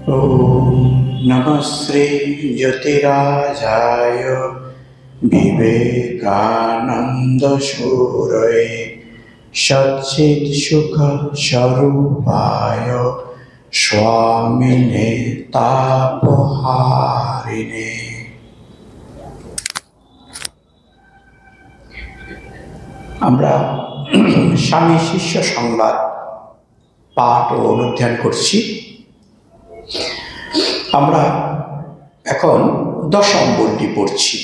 ओम नमः श्री ज्योतिराजाय विवेकानंद शूरये सच्चिद सुख स्वरूपाय स्वामिने तापहारिणे। আমরা স্বামী শিষ্য সংবাদ পাঠ ও অনুধ্যান করছি। আমরা এখন দশম বইটি পড়ছি।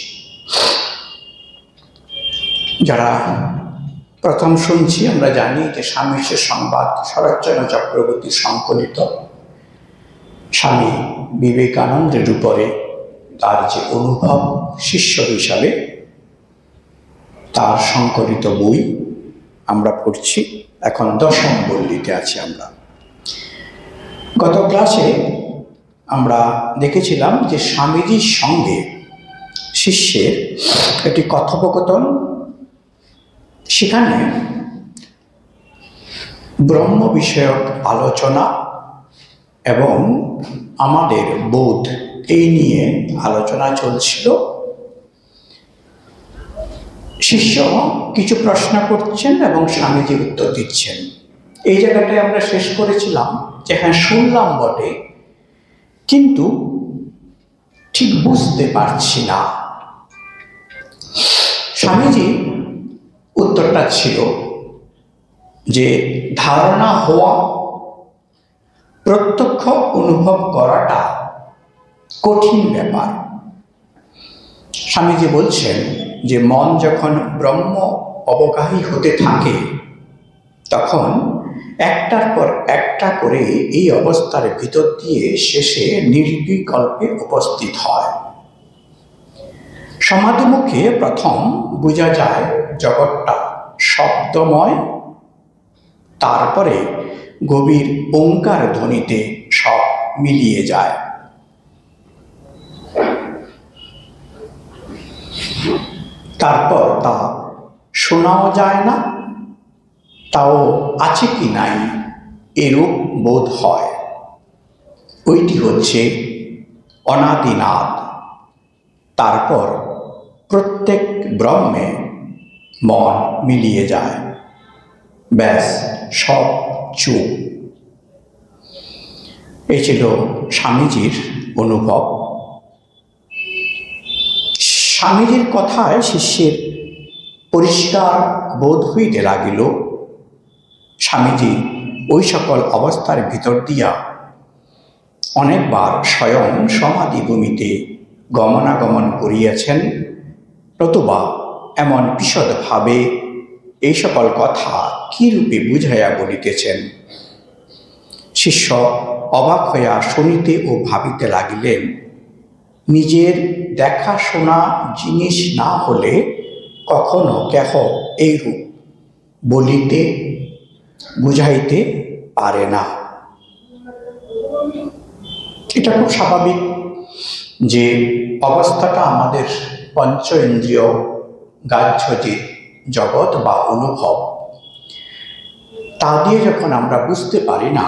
যারা প্রথম শুনছি আমরা জানি যে স্বামী শিষ্য সংবাদ শরৎচন্দ্র চক্রবর্তী সংকলিত স্বামী বিবেকানন্দের উপরে তার যে অনুভব শিষ্য হিসাবে তার সংকলিত বই আমরা পড়ছি। এখন দশম বল্লিতে আছি আমরা। গত ক্লাসে আমরা দেখেছিলাম যে স্বামীজির সঙ্গে শিষ্যের একটি কথোপকথন, সেখানে ব্রহ্ম বিষয়ক আলোচনা এবং আমাদের বোধ এই নিয়ে আলোচনা চলছিল। শিষ্য কিছু প্রশ্ন করছেন এবং স্বামীজি উত্তর দিচ্ছেন। এই জায়গাটায় আমরা শেষ করেছিলাম যে হ্যাঁ শুনলাম বটে, কিন্তু ঠিক বুঝতে পারছি না। স্বামীজি উত্তরটা ছিল যে ধারণা হওয়া, প্রত্যক্ষ অনুভব করাটা কঠিন ব্যাপার। স্বামীজি বলছেন যে মন যখন ব্রহ্ম অবগাহী হতে থাকে তখন একটার পর একটা করে এই অবস্থার ভিতর দিয়ে শেষে নির্বিকল্পে উপস্থিত হয়। সমাধিমুখে প্রথম বোঝা যায় জগৎটা শব্দময়, তারপরে গভীর ওঙ্কার ধ্বনিতে সব মিলিয়ে যায়। তারপর তা শোনাও যায় না, তাও আছে কি নাই এরূপ বোধ হয়। ওইটি হচ্ছে অনাদিনাদ। তারপর প্রত্যেক ব্রহ্মে মন মিলিয়ে যায়, ব্যাস সব চুপ। এই ছিল স্বামীজির অনুভব। স্বামীজির কথায় শিষ্যের পরিষ্কার বোধ হইতে লাগিল স্বামীজি ওই সকল অবস্থার ভিতর দিয়া অনেকবার স্বয়ং সমাধি ভূমিতে গমনাগমন করিয়াছেন, নতুবা এমন বিশদভাবে এই সকল কথা কি রূপে বুঝাইয়া বলিতেছেন। শিষ্য অবাক হইয়া শুনিতে ও ভাবিতে লাগিলেন, নিজের দেখাশোনা জিনিস না হলে কখনো কেহ এইরূপ বলিতে বুঝাইতে পারে না। এটা খুব স্বাভাবিক যে অবস্থাটা আমাদের পঞ্চ ইন্দ্রিয় গ্রাহ্য যে জগৎ বা অনুভব, তা দিয়ে যখন আমরা বুঝতে পারি না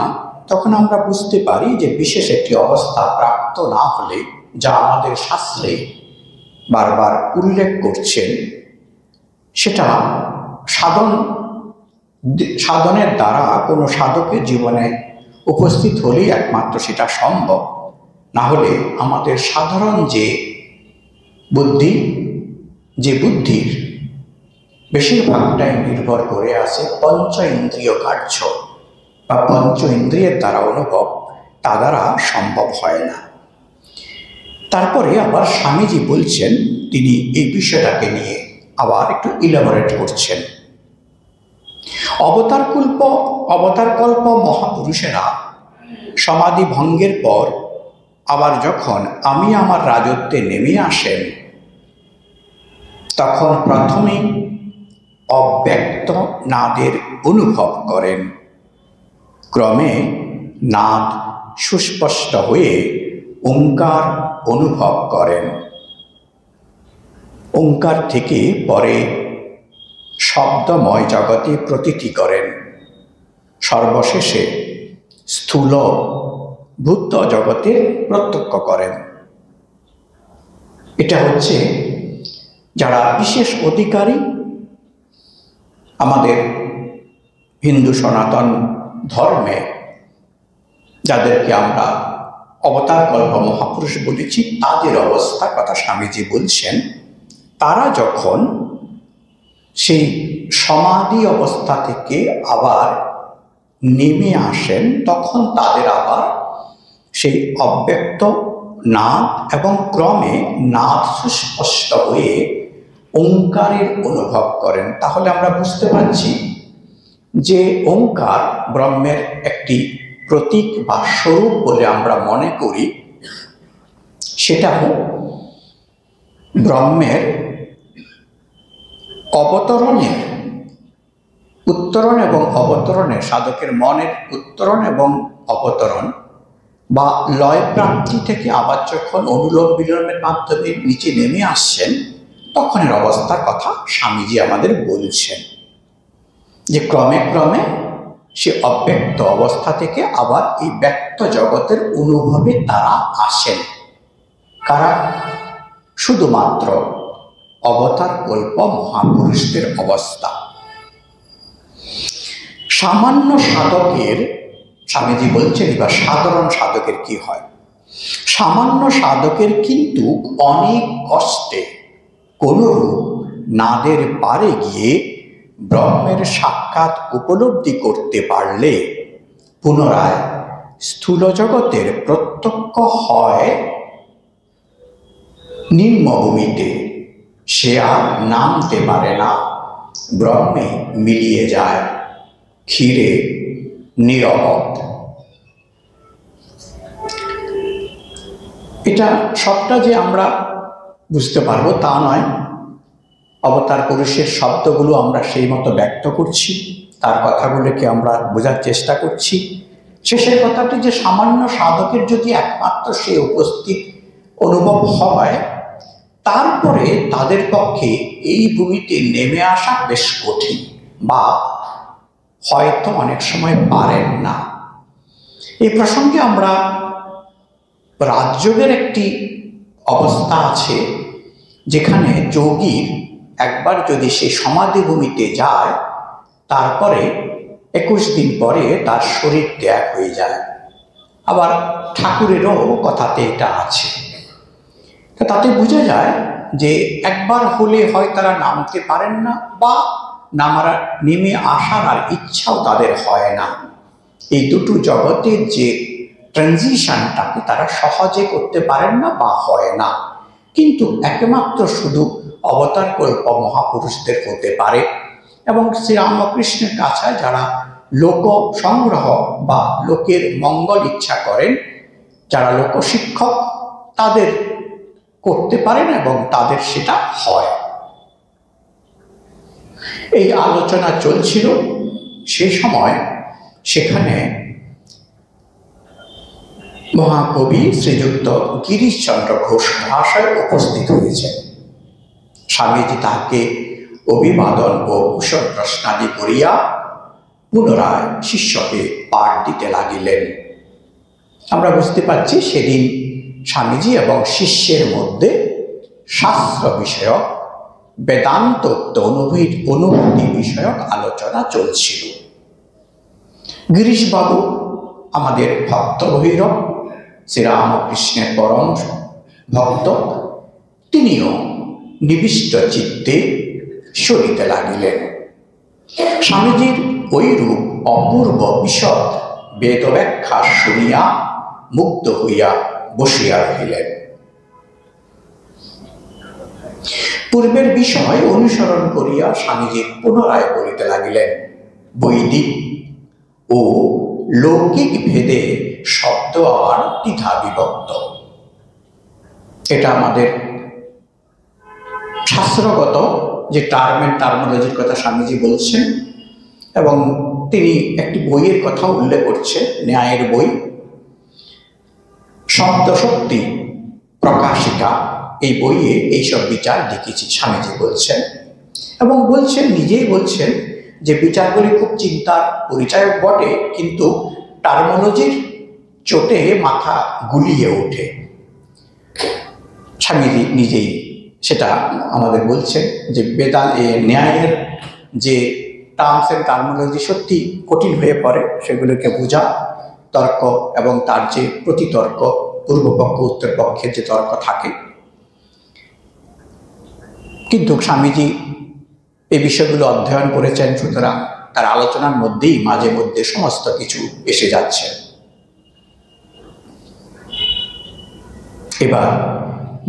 তখন আমরা বুঝতে পারি যে বিশেষ একটি অবস্থা প্রাপ্ত না হলে, যা আমাদের শাস্ত্রে বারবার উল্লেখ করছেন, সেটা সাধনের দ্বারা কোনো সাধকের জীবনে উপস্থিত হলেই একমাত্র সেটা সম্ভব। না হলে আমাদের সাধারণ যে বুদ্ধির বেশিরভাগটাই নির্ভর করে আছে পঞ্চ ইন্দ্রিয় কার্য বা পঞ্চ ইন্দ্রিয়ের দ্বারা অনুভব, তা দ্বারা সম্ভব হয় না। তারপরে আবার স্বামীজি বলছেন, তিনি এই বিষয়টাকে নিয়ে আবার একটু ইলাবোরেট করছেন। অবতারকল্প মহাপুরুষেরা সমাধি ভঙ্গের পর আবার যখন আমি আমার রাজত্বে নেমে আসেন, তখন প্রথমে অব্যক্ত নাদের অনুভব করেন। ক্রমে নাদ সুস্পষ্ট হয়ে ওঙ্কার অনুভব করেন। ওঙ্কার থেকে পরে শব্দময় জগতে প্রতীতি করেন। সর্বশেষে স্থূল ভূত জগতে প্রত্যক্ষ করেন। এটা হচ্ছে যারা বিশেষ অধিকারী, আমাদের হিন্দু সনাতন ধর্মে যাদেরকে আমরা অবতার কল্প মহাপুরুষ বলেছি, তাদের অবস্থার কথা স্বামীজি বলছেন। তারা যখন সেই সমাধি অবস্থা থেকে আবার নেমে আসেন, তখন তাদের আবার সেই অব্যক্ত নাদ এবং ক্রমে নাদ সুস্পষ্ট হয়ে ওঙ্কারের অনুভব করেন। তাহলে আমরা বুঝতে পারছি যে ওঙ্কার ব্রহ্মের একটি প্রতীক বা স্বরূপ বলে আমরা মনে করি। সেটা ব্রহ্মের অবতরণের, উত্তরণ এবং অবতরণের, সাধকের মনের উত্তরণ এবং অবতরণ বা লয় প্রাপ্তি থেকে আবার যখন অনুলোম বিলোমের মাধ্যমে নিচে নেমে আসছেন, তখনের অবস্থার কথা স্বামীজি আমাদের বলছেন যে ক্রমে ক্রমে সে অব্যক্ত অবস্থা থেকে আবার এই ব্যক্ত জগতের অনুভবে তারা আসেন। কারা? শুধুমাত্র অবতার কল্প মহাপুরুষদের অবস্থা। সামান্য সাধকের, স্বামীজি বলছেন, এবার সাধারণ সাধকের কি হয়? সামান্য সাধকের কিন্তু অনেক কষ্টে কোনরূপ নাদের পারে গিয়ে ব্রহ্মের সাক্ষাৎ উপলব্ধি করতে পারলে পুনরায় স্থূল জগতের প্রত্যক্ষ হয় নিম্নভূমিতে। সে আর নামতে পারে না, ব্রহ্মে মিলিয়ে যায় ক্ষীরে নিরবধ। এটা সবটা যে আমরা বুঝতে পারবো তা নয়। অবতার পুরুষের শব্দগুলো আমরা সেই মতো ব্যক্ত করছি, তার কথাগুলোকে আমরা বোঝার চেষ্টা করছি। শেষের কথাটি যে সামান্য সাধকের যদি একমাত্র সে উপস্থিত অনুভব হয়, তারপরে তাদের পক্ষে এই ভূমিতে নেমে আসা বেশ কঠিন, বা হয়তো অনেক সময় পারেন না। এই প্রসঙ্গে আমরা রাজযোগের একটি অবস্থা আছে, যেখানে যোগীর একবার যদি সে সমাধি ভূমিতে যায়, তারপরে 21 দিন পরে তার শরীর ত্যাগ হয়ে যায়। আবার ঠাকুরেরও কথাতে এটা আছে। তাতে বোঝা যায় যে একবার হলে হয় তারা নামতে পারেন না, বা নেমে আসার আর ইচ্ছাও তাদের হয় না। এই দুটো জগতের যে ট্রানজিশনটাকে তারা সহজে করতে পারেন না বা হয় না। কিন্তু একমাত্র শুধু অবতার কল্প মহাপুরুষদের হতে পারে। এবং শ্রীরামকৃষ্ণের কাছে যারা লোক সংগ্রহ বা লোকের মঙ্গল ইচ্ছা করেন, যারা লোকশিক্ষক, তাদের করতে পারেন এবং তাদের সেটা হয়। এই আলোচনা চলছিল, সেই সময় সেখানে মহাকবি শ্রীযুক্ত গিরিশচন্দ্র ঘোষ মহাশয় উপস্থিত হয়েছেন। স্বামীজি তাকে অভিবাদন ও কুশল প্রশ্নাদি করিয়া পুনরায় শিষ্যকে পাঠ দিতে লাগিলেন। আমরা বুঝতে পারছি সেদিন স্বামীজি এবং শিষ্যের মধ্যে শাস্ত্র বিষয়ক, বেদান্তোক্ত অনুভূতি বিষয়ক আলোচনা চলছিল। গিরিশবাবু আমাদের ভক্ত ভৈরব, শ্রীরামকৃষ্ণের পরম ভক্ত, তিনিও নিবিষ্ট চিত্তে শুনিতে লাগিলেন। স্বামীজির ঐরূপ অপূর্ব বিশদ বেদ ব্যাখ্যা শুনিয়া মুগ্ধ হইয়া বসিয়া রহিলেন। পূর্বের বিষয় অনুসরণ করিয়া স্বামীজি পুনরায় বলিতে লাগিলেন, বৈদিক ও লৌকিক ভেদে শব্দ আবার দ্বিধা বিভক্ত। এটা আমাদের শাস্ত্রগত যে টার্মোলজির কথা স্বামীজি বলছেন, এবং তিনি একটি বইয়ের কথা উল্লেখ করছেন, ন্যায়ের বই, শব্দশক্তি প্রকাশিকা। এই বইয়ে এইসব বিচার দেখেছি স্বামীজি বলছেন, এবং নিজেই বলছেন যে বিচারগুলি খুব চিন্তার পরিচায়ক বটে, কিন্তু টার্মোলজির চোটে মাথা গুলিয়ে ওঠে। স্বামীজি নিজেই সেটা আমাদের বলছেন যে ন্যায়ের যে টার্মস এন্ড টার্মিনোলজি সত্যি কঠিন হয়ে পড়ে, সেগুলোকে বোঝা, তর্ক এবং তার যে প্রতিতর্ক, পূর্বপক্ষ উত্তর পক্ষের যে তর্ক থাকে। কিন্তু স্বামীজি এই বিষয়গুলো অধ্যয়ন করেছেন, সুতরাং তার আলোচনার মধ্যেই মাঝে মধ্যে সমস্ত কিছু এসে যাচ্ছে। এবার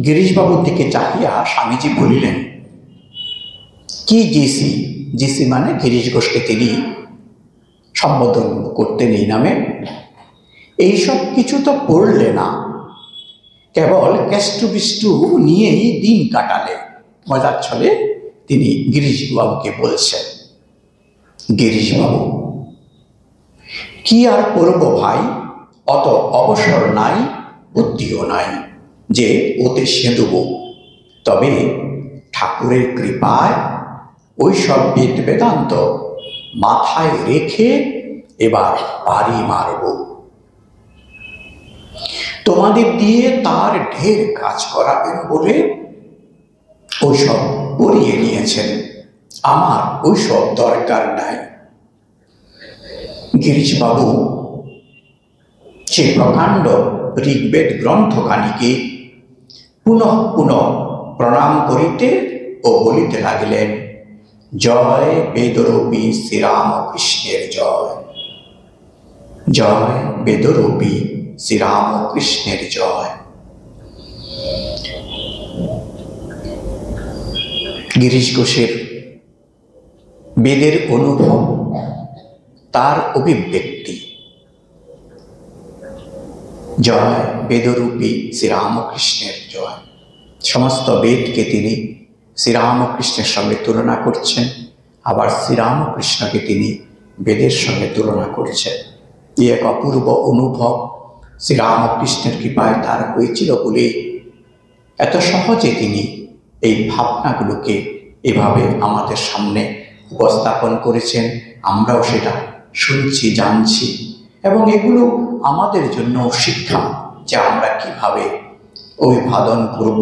গিরিশবাবুর দিকে চাহিয়া স্বামীজি বলিলেন, কি জিসি? জিসি মানে গিরিশ ঘোষকে তিনি সম্বোধন করতেন এই নামে। এইসব কিছু তো পড়লে না, কেবল কেষ্টু বিষ্টু নিয়েই দিন কাটালে। মজার ছলে তিনি গিরিশবাবুকে বলছেন, গিরিশবাবু কি আর করব ভাই, অত অবসর নাই, বুদ্ধিও নাই যে ওতে সেঁধব। তবে ঠাকুরের কৃপায় ওই সব বেদ বেদান্ত মাথায় রেখে এবার বাড়ি মারব। তোমাদের দিয়ে তার ঢের কাজ করাবেন বলে ওইসব পড়িয়ে নিয়েছেন, আমার ওইসব দরকার নাই। গিরিশবাবু সে প্রকাণ্ড ঋগ্বেদ গ্রন্থখানিকে পুনঃ পুনঃ প্রণাম করিতে ও বলিতে লাগিলেন, জয় বেদরূপী শ্রীরামকৃষ্ণের জয়, জয় বেদরূপী শ্রীরামকৃষ্ণের জয়। গিরিশ ঘোষের বেদের অনুভব, তার অভিব্যক্তি, জয় বেদরূপী শ্রীরামকৃষ্ণের জয়। সমস্ত বেদকে তিনি শ্রীরামকৃষ্ণের সঙ্গে তুলনা করছেন, আবার শ্রীরামকৃষ্ণকে তিনি বেদের সঙ্গে তুলনা করছেন। এই এক অপূর্ব অনুভব শ্রীরামকৃষ্ণের কৃপায় তার হয়েছিল বলে এত সহজে তিনি এই ভাবনাগুলোকে এভাবে আমাদের সামনে উপস্থাপন করেছেন। আমরাও সেটা শুনছি, জানছি, এবং এগুলো আমাদের জন্য শিক্ষা যে আমরা কিভাবে অভিবাদন করব।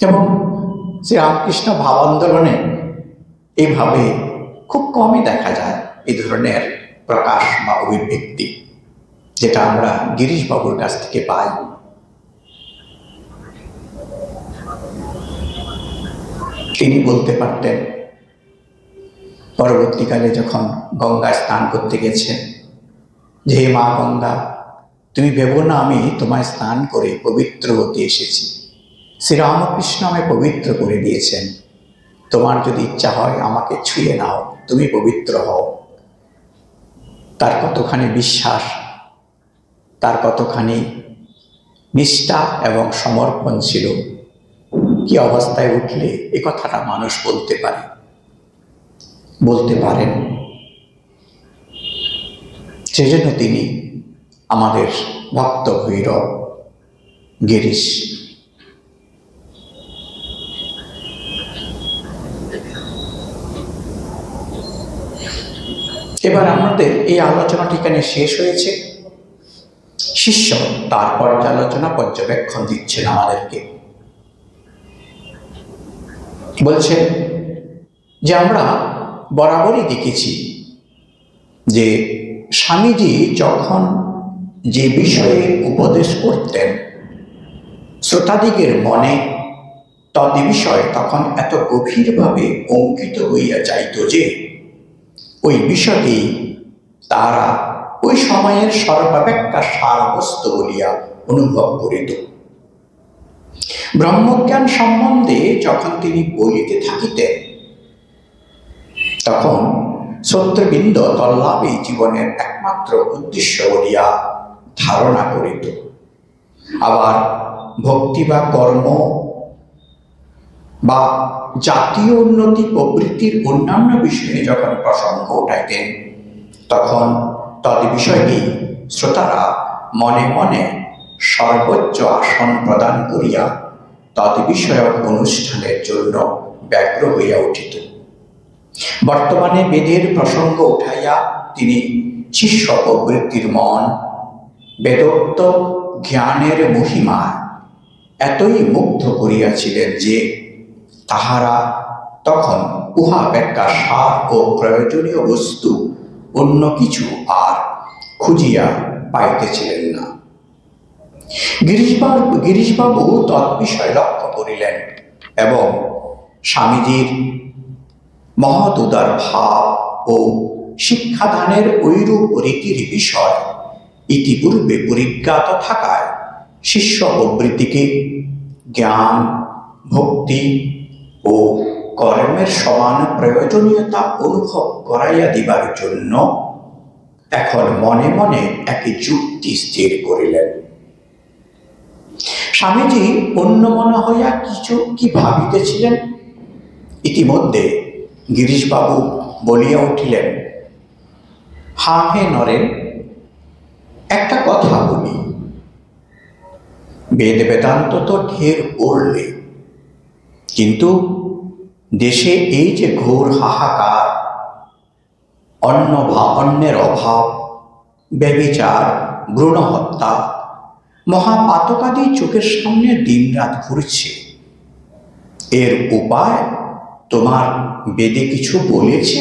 এবং শ্রীরামকৃষ্ণ ভাব আন্দোলনে এইভাবে খুব কমই দেখা যায় এই ধরনের প্রকাশ বা অভিব্যক্তি, যেটা আমরা গিরিশবাবুর কাছ থেকে পাই। তিনি বলতে পারতেন, পরবর্তীকালে যখন গঙ্গায় স্নান করতে গেছেন, যে হে মা গঙ্গা, তুমি ভেবো না আমি তোমায় স্নান করে পবিত্র হতে এসেছি। শ্রীরামকৃষ্ণ আমায় পবিত্র করে দিয়েছেন, তোমার যদি ইচ্ছা হয় আমাকে ছুঁয়ে নাও, তুমি পবিত্র হও। তার কতখানি বিশ্বাস, তার কতখানি নিষ্ঠা এবং সমর্পণ ছিল, কি অবস্থায় উঠলে এ কথাটা মানুষ বলতে পারে, বলতে পারেন। সেজন্য তিনি আমাদের ভক্ত ভৈরব গিরিশ। এবার আমাদের এই আলোচনাটি এখানে শেষ হয়েছে। শিষ্য তার পর্যালোচনা পর্যবেক্ষণ দিচ্ছেন আমাদেরকে, বলছেন যে আমরা বরাবরই দেখেছি যে স্বামীজি যখন যে বিষয়ে উপদেশ করতেন শ্রোতাদিগের মনে, তদ বিষয় তখন এত গভীরভাবে অঙ্কিত হইয়া যাইত যে ওই বিষয়টি তারা ওই সময়ের সর্বাপেক্ষা সারবস্তু বলিয়া অনুভব করিত। ব্রহ্মজ্ঞান সম্বন্ধে যখন তিনি বলিতে থাকিতেন, তখন শ্রোতৃবৃন্দ তল্লাভই জীবনের একমাত্র উদ্দেশ্য বলিয়া ধারণা করিত। আবার ভক্তি বা কর্ম বা জাতীয় উন্নতি প্রবৃত্তির অন্যান্য বিষয়ে যখন প্রসঙ্গ উঠাইতেন, তখন তদ বিষয়টি শ্রোতারা মনে মনে সর্বোচ্চ আসন প্রদান করিয়া তদ বিষয়ক অনুষ্ঠানের জন্য ব্যগ্র হইয়া উঠিত। বর্তমানে বেদের প্রসঙ্গ উঠাইয়া তিনি শিষ্য প্রবৃত্তির মন বেদোক্ত জ্ঞানের মহিমা এতই মুগ্ধ করিয়াছিলেন যে তাহারা তখন উহা অপেক্ষা সার ও প্রয়োজনীয় বস্তু অন্য কিছু আর খুঁজিয়া পাইতেছিলেন না। গিরিশবাবু তৎবিষয় লক্ষ্য করিলেন এবং স্বামীজির মহৎ উদার ভাব ও শিক্ষাদানের ঐরূপ রীতির বিষয় ইতিপূর্বে পরিজ্ঞাত থাকায় শিষ্য প্রবৃত্তিকে জ্ঞান, ভক্তি ও কর্মের সমান প্রয়োজনীয়তা অনুভব করাইয়া দিবার জন্য এখন মনে মনে একটি যুক্তি স্থির করিলেন। স্বামীজি অন্যমনা হইয়া কিছু কি ভাবিতেছিলেন, ইতিমধ্যে গিরিশবাবু বলিয়া উঠিলেন, হা হে নরেন, একটা কথা বলি। বেদ বেদান্ত তো ঢের পড়লে, কিন্তু দেশে এই যে ঘোর হাহাকার, অন্যের অভাব, ব্যভিচার, ভ্রূণ হত্যা, মহাপাতকাদি চোখের সামনে দিনরাত ঘুরছে, এর উপায় তোমার বেদে কিছু বলেছে?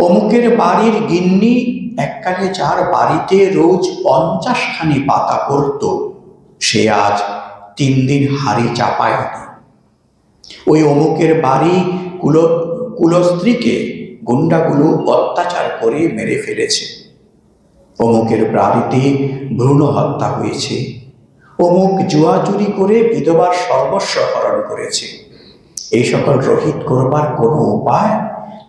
অমুকের বাড়ির গিন্নি এককালে যার বাড়িতে রোজ 50 খানি পাতা পড়ত, সে আজ 3 দিন হাড়ি চাপায়নি। ওই অমুকের বাড়ি কুলস্ত্রীকে গুন্ডাগুলো অত্যাচার করে মেরে ফেলেছে। অমুকের বাড়িতে ভ্রূণ হত্যা হয়েছে। অমুক জুয়া চুরি করে বিধবার সর্বস্ব হরণ করেছে। এই সকল রহিত করবার কোনো উপায়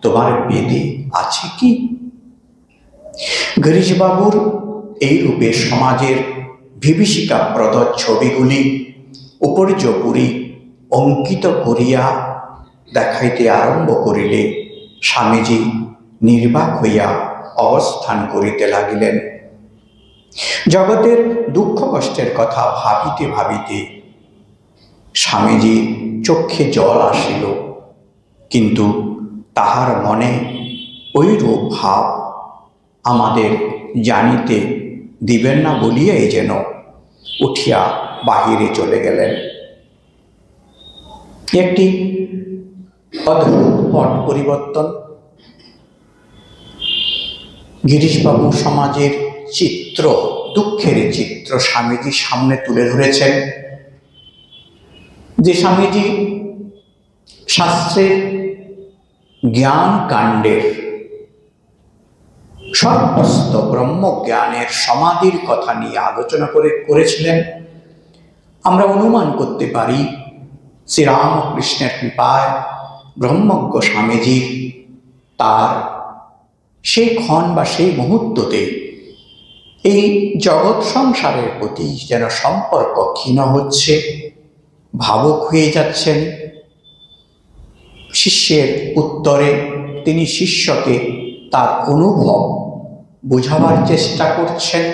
তোমার বেদে আছে কি? গিরিশবাবুর এই রূপে সমাজের বিভীষিকাপ্রদ ছবিগুলি উপর্যুপরি অঙ্কিত করিয়া দেখাইতে আরম্ভ করিলে স্বামীজি নির্বাক হইয়া অবস্থান করিতে লাগিলেন। জগতের দুঃখ কষ্টের কথা ভাবিতে ভাবিতে স্বামীজির চক্ষে জল আসিল, কিন্তু তাহার মনে ঐরূপ ভাব আমাদের জানিতে দিবেন না বলিয়াই যেন উঠিয়া বাহিরে চলে গেলেন। একটি অদ্ভুত পট পরিবর্তন। গিরিশবাবু সমাজের চিত্র, দুঃখের চিত্র স্বামীজির সামনে তুলে ধরেছেন। যে স্বামীজি শাস্ত্রের জ্ঞান কাণ্ডের সর্বস্ত ব্রহ্মজ্ঞানের সমাধির কথা নিয়ে আলোচনা করেছিলেন, আমরা অনুমান করতে পারি শ্রীরামকৃষ্ণের কৃপায় ব্রহ্মজ্ঞ স্বামীজি তার সেই ক্ষণ বা সেই মুহূর্ততে এই জগৎ সংসারের প্রতি যেন সম্পর্ক ক্ষীণ হচ্ছে, ভাবুক হয়ে যাচ্ছেন। শিষ্যের উত্তরে তিনি শিষ্যকে তার অনুভব বোঝাবার চেষ্টা করছেন।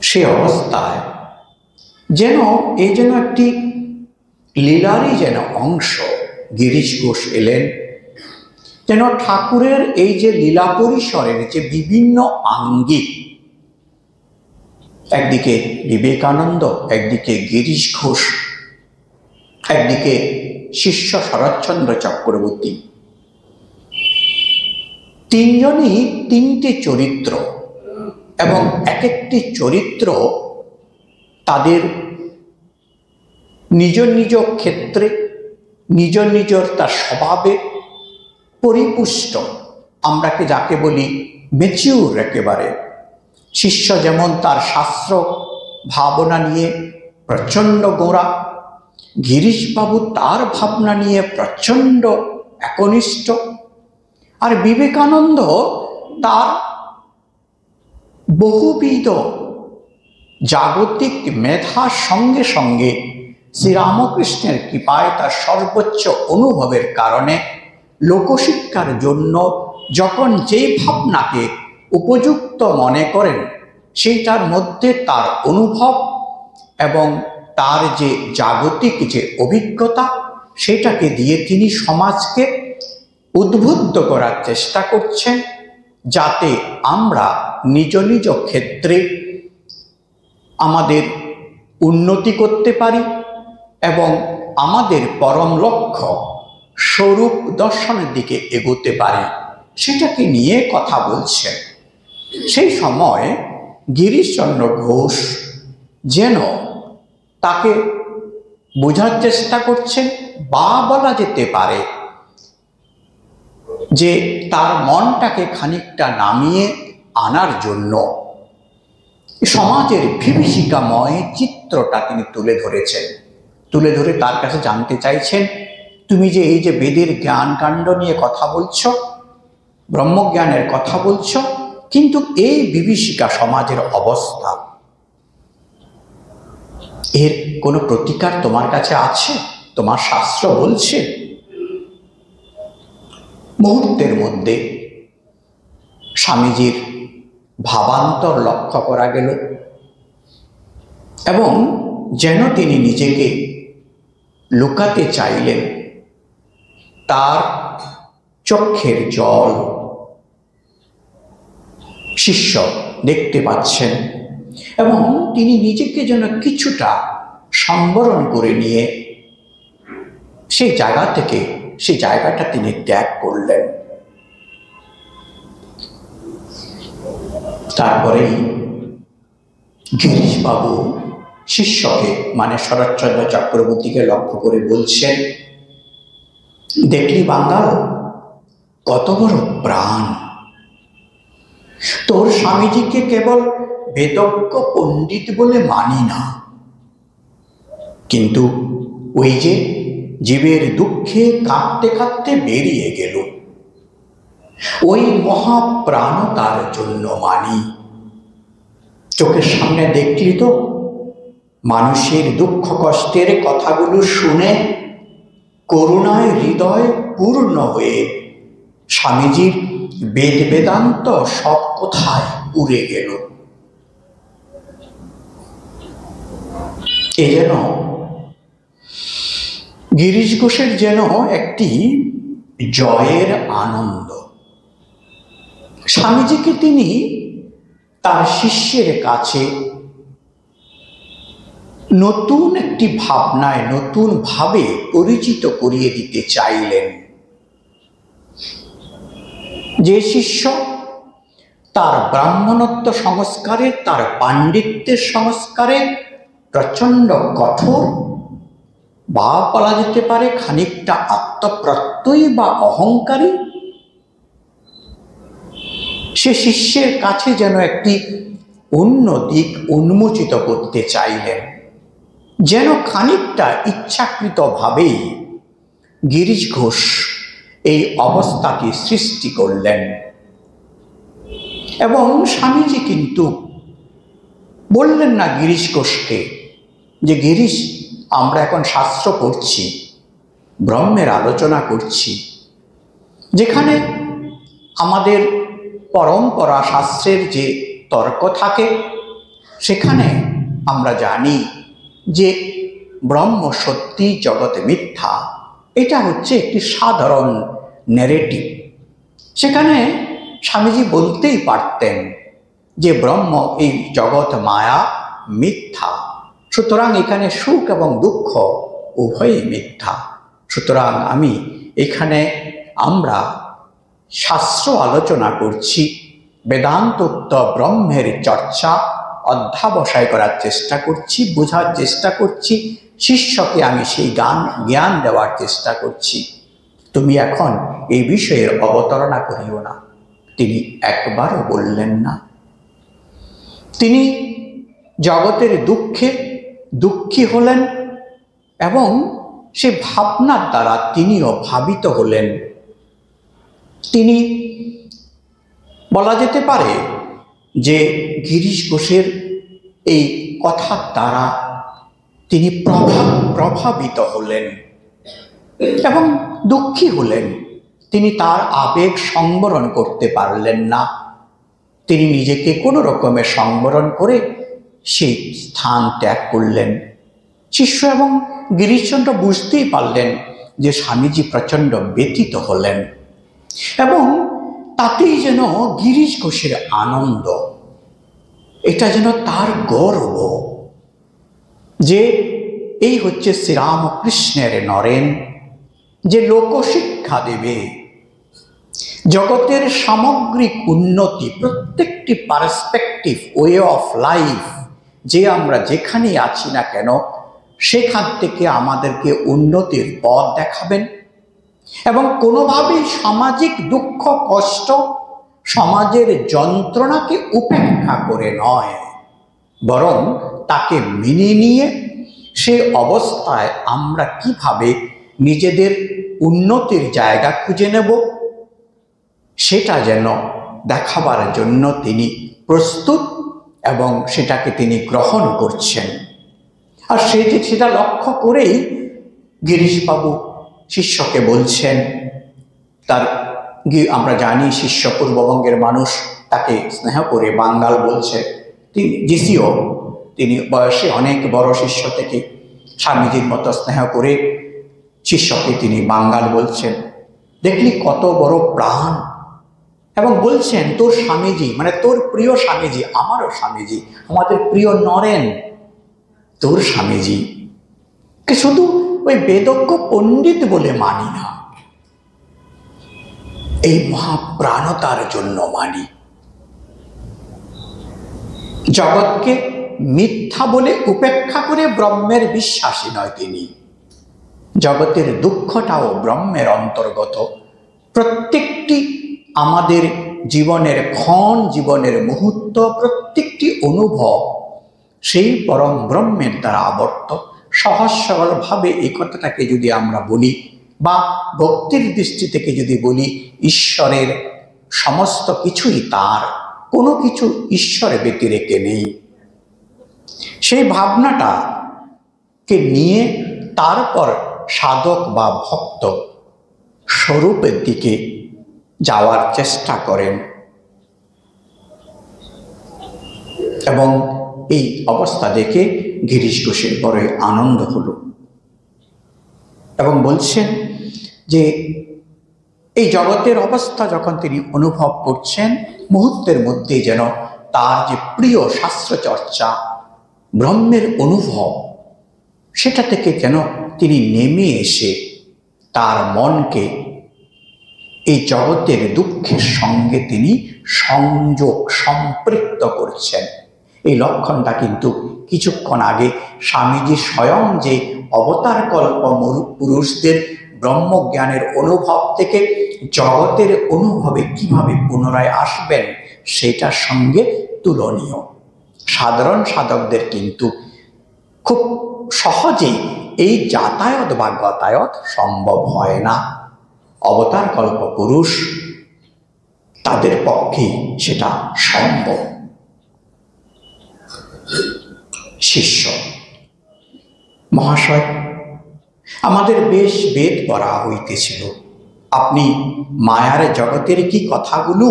সে অবস্থায় যেন একটি লীলারই যেন অংশ গিরিশ ঘোষ এলেন, যেন ঠাকুরের এই যে লীলা পরিসরের যে বিভিন্ন আঙ্গিক, একদিকে বিবেকানন্দ, একদিকে গিরিশ ঘোষ, একদিকে শিষ্য শরৎচন্দ্র চক্রবর্তী, তিনজনই তিনটি চরিত্র, এবং এক একটি চরিত্র তাদের নিজ নিজ ক্ষেত্রে নিজ নিজের তার স্বভাবে পরিপুষ্ট। আমরাকে যাকে বলি ম্যাচিউর একেবারে। শিষ্য যেমন তার শাস্ত্র ভাবনা নিয়ে প্রচণ্ড গোঁড়া, গিরিশবাবু তার ভাবনা নিয়ে প্রচণ্ড একনিষ্ঠ, আর বিবেকানন্দ তার বহুবিধ জাগতিক মেধার সঙ্গে সঙ্গে শ্রীরামকৃষ্ণের কৃপায় তার সর্বোচ্চ অনুভবের কারণে লোকশিক্ষার জন্য যখন যেই ভাবনাকে উপযুক্ত মনে করেন, সেইটার মধ্যে তার অনুভব এবং তার যে জাগতিক যে অভিজ্ঞতা, সেটাকে দিয়ে তিনি সমাজকে উদ্বুদ্ধ করার চেষ্টা করছেন, যাতে আমরা নিজ নিজ ক্ষেত্রে আমাদের উন্নতি করতে পারি এবং আমাদের পরম লক্ষ্য স্বরূপ দর্শনের দিকে এগোতে পারি, সেটাকে নিয়ে কথা বলছেন। সেই সময় গিরিশচন্দ্র ঘোষ যেন তাকে বোঝার চেষ্টা করছেন, বা বলা যেতে পারে যে তার মনটাকে খানিকটা নামিয়ে আনার জন্য সমাজের বিভীষিকাময় চিত্রটা তিনি তুলে ধরেছেন। তুলে ধরে তার কাছে জানতে চাইছেন, তুমি যে এই যে বেদের জ্ঞান কাণ্ড নিয়ে কথা বলছো, ব্রহ্মজ্ঞানের কথা বলছো, কিন্তু এই বিভীষিকা সমাজের অবস্থা, এর কোনো প্রতিকার তোমার কাছে আছে? তোমার শাস্ত্র বলছে? মুহূর্তের মধ্যে স্বামীজির ভাবান্তর লক্ষ্য করা গেল এবং যেন তিনি নিজেকে লুকাতে চাইলেন, তার চোখের জল শিষ্য দেখতে পাচ্ছেন এবং তিনি নিজেকে যেন কিছুটা সম্বরণ করে নিয়ে সেই জায়গাটা তিনি ত্যাগ করলেন। তারপরেই গিরিশবাবু শিষ্যকে মানে শরৎচন্দ্র চক্রবর্তীকে লক্ষ্য করে বলছেন, দেখলি বাঙ্গাল, কত বড় প্রাণ! তোর স্বামীজিকে কেবল বেদজ্ঞ পণ্ডিত বলে মানি না, কিন্তু ওই যে জীবের দুঃখে কাঁদতে কাঁদতে বেরিয়ে গেল, ওই মহাপ্রাণ তার জন্য মানি। চোখের সামনে দেখলি তো মানুষের দুঃখ কষ্টের কথাগুলো শুনে করুণায় হৃদয় পূর্ণ হয়ে স্বামীজির বেদ বেদান্ত সব কোথায় উড়ে গেল। এ যেন গিরিশ ঘোষের যেন একটি জয়ের আনন্দ। স্বামীজিকে তিনি তার শিষ্যের কাছে নতুন একটি ভাবনায় নতুন ভাবে পরিচিত করিয়ে দিতে চাইলেন। যে শিষ্য তার ব্রাহ্মণত্ব সংস্কারে, তার পাণ্ডিত্যের সংস্কারে প্রচণ্ড কঠোর, বা বলা যেতে পারে খানিকটা আত্মপ্রত্যয়ী বা অহংকারী, সে শিষ্যের কাছে যেন একটি অন্য দিক উন্মোচিত করতে চাইলেন। যেন খানিকটা ইচ্ছাকৃতভাবেই গিরিশ ঘোষ এই অবস্থাটি সৃষ্টি করলেন। এবং স্বামীজি কিন্তু বললেন না গিরিশ ঘোষকে যে গিরিশ, আমরা এখন শাস্ত্র পড়ছি, ব্রহ্মের আলোচনা করছি, যেখানে আমাদের পরম্পরা শাস্ত্রের যে তর্ক থাকে, সেখানে আমরা জানি যে ব্রহ্ম সত্যি, জগৎ মিথ্যা, এটা হচ্ছে একটি সাধারণ ন্যারেটিভ। সেখানে স্বামীজি বলতেই পারতেন যে ব্রহ্ম, এই জগৎ মায়া, মিথ্যা, সুতরাং এখানে সুখ এবং দুঃখ উভয়ই মিথ্যা। সুতরাং আমরা শাস্ত্র আলোচনা করছি, বেদান্তোক্ত ব্রহ্মের চর্চা অধ্যাবসায় করার চেষ্টা করছি, বোঝার চেষ্টা করছি, শিষ্যকে আমি সেই জ্ঞান দেওয়ার চেষ্টা করছি। তুমি এখন এই বিষয়ের অবতারণা করিও না। তিনি একবারও বললেন না। তিনি জগতের দুঃখে দুঃখী হলেন এবং সে ভাবনার দ্বারা তিনিও ভাবিত হলেন। তিনি বলা যেতে পারে যে গিরিশ ঘোষের এই কথার দ্বারা তিনি প্রভাবিত হলেন এবং দুঃখী হলেন। তিনি তার আবেগ সংবরণ করতে পারলেন না। তিনি নিজেকে কোনো রকমের সংবরণ করে সেই স্থান ত্যাগ করলেন। শিষ্য এবং গিরিশচন্দ্র বুঝতেই পারলেন যে স্বামীজি প্রচণ্ড ব্যথিত হলেন এবং তাতেই যেন গিরিশ ঘোষের আনন্দ, এটা যেন তার গর্ব যে এই হচ্ছে শ্রীরামকৃষ্ণের নরেন, যে লোকশিক্ষা দেবে, জগতের সামগ্রিক উন্নতি, প্রত্যেকটি পার্সপেক্টিভ ওয়ে অফ লাইফ, যে আমরা যেখানেই আছি না কেন সেখান থেকে আমাদেরকে উন্নতির পথ দেখাবেন এবং কোনোভাবেই সামাজিক দুঃখ কষ্ট, সমাজের যন্ত্রণাকে উপেক্ষা করে নয়, বরং তাকে মেনে নিয়ে সে অবস্থায় আমরা কিভাবে নিজেদের উন্নতির জায়গা খুঁজে নেব সেটা যেন দেখাবার জন্য তিনি প্রস্তুত এবং সেটাকে তিনি গ্রহণ করছেন। আর সেটা লক্ষ্য করেই গিরিশবাবু শিষ্যকে বলছেন, তার আমরা জানি শিষ্য পূর্ববঙ্গের মানুষ, তাকে স্নেহ করে বাঙ্গাল বলছে, তিনি জিসিও, তিনি বয়সে অনেক বড় শিষ্য থেকে স্বামীজির মতো স্নেহ করে শিষ্যকে তিনি বাঙ্গাল বলছেন। দেখলি কত বড় প্রাণ, এবং বলছেন তোর স্বামীজি মানে তোর প্রিয় স্বামীজি, আমারও স্বামীজি, আমাদের প্রিয় নরেন, তোর স্বামীজি কে শুধু ওই বেদজ্ঞ পণ্ডিত বলে মানি না, এই মহাপ্রাণতার জন্য মানি। জগৎকে মিথ্যা বলে উপেক্ষা করে ব্রহ্মের বিশ্বাসী নয় তিনি, জগতের দুঃখটাও ব্রহ্মের অন্তর্গত। প্রত্যেকটি আমাদের জীবনের ক্ষণ, জীবনের মুহূর্ত, প্রত্যেকটি অনুভব সেই পরম ব্রহ্মের দ্বারা আবর্ত। সহজ সরলভাবে এই কথাটাকে যদি আমরা বলি বা ভক্তির দৃষ্টি থেকে যদি বলি, ঈশ্বরের সমস্ত কিছুই তার, কোনো কিছু ঈশ্বর ব্যতিরেকে নেই। সেই ভাবনাটাকে নিয়ে তারপর সাধক বা ভক্ত স্বরূপের দিকে যাওয়ার চেষ্টা করেন এবং এই অবস্থা দেখে গিরিশ ঘোষের বড়ই আনন্দ হলো এবং বলছেন যে এই জগতের অবস্থা যখন তিনি অনুভব করছেন, মুহূর্তের মধ্যেই যেন তার যে প্রিয় শাস্ত্র চর্চা, ব্রহ্মের অনুভব, সেটা থেকে যেন তিনি নেমে এসে তার মনকে এই জগতের দুঃখের সঙ্গে তিনি সংযোগ সম্পৃক্ত করছেন। এই লক্ষণটা কিন্তু কিছুক্ষণ আগে স্বামীজি স্বয়ং যে অবতার কল্প পুরুষদের ব্রহ্মজ্ঞানের অনুভব থেকে জগতের অনুভবে কিভাবে পুনরায় আসবেন সেটার সঙ্গে তুলনীয়। সাধারণ সাধকদের কিন্তু খুব সহজেই এই যাতায়াত বা গতায়ত সম্ভব হয় না। অবতার কল্প পুরুষ তাদের পক্ষেই সেটা সম্ভব। শিষ্য মহাশয়, আমাদের বেশ বেদ পড়া হইতেছিল, আপনি মায়ার জগতের কি কথাগুলো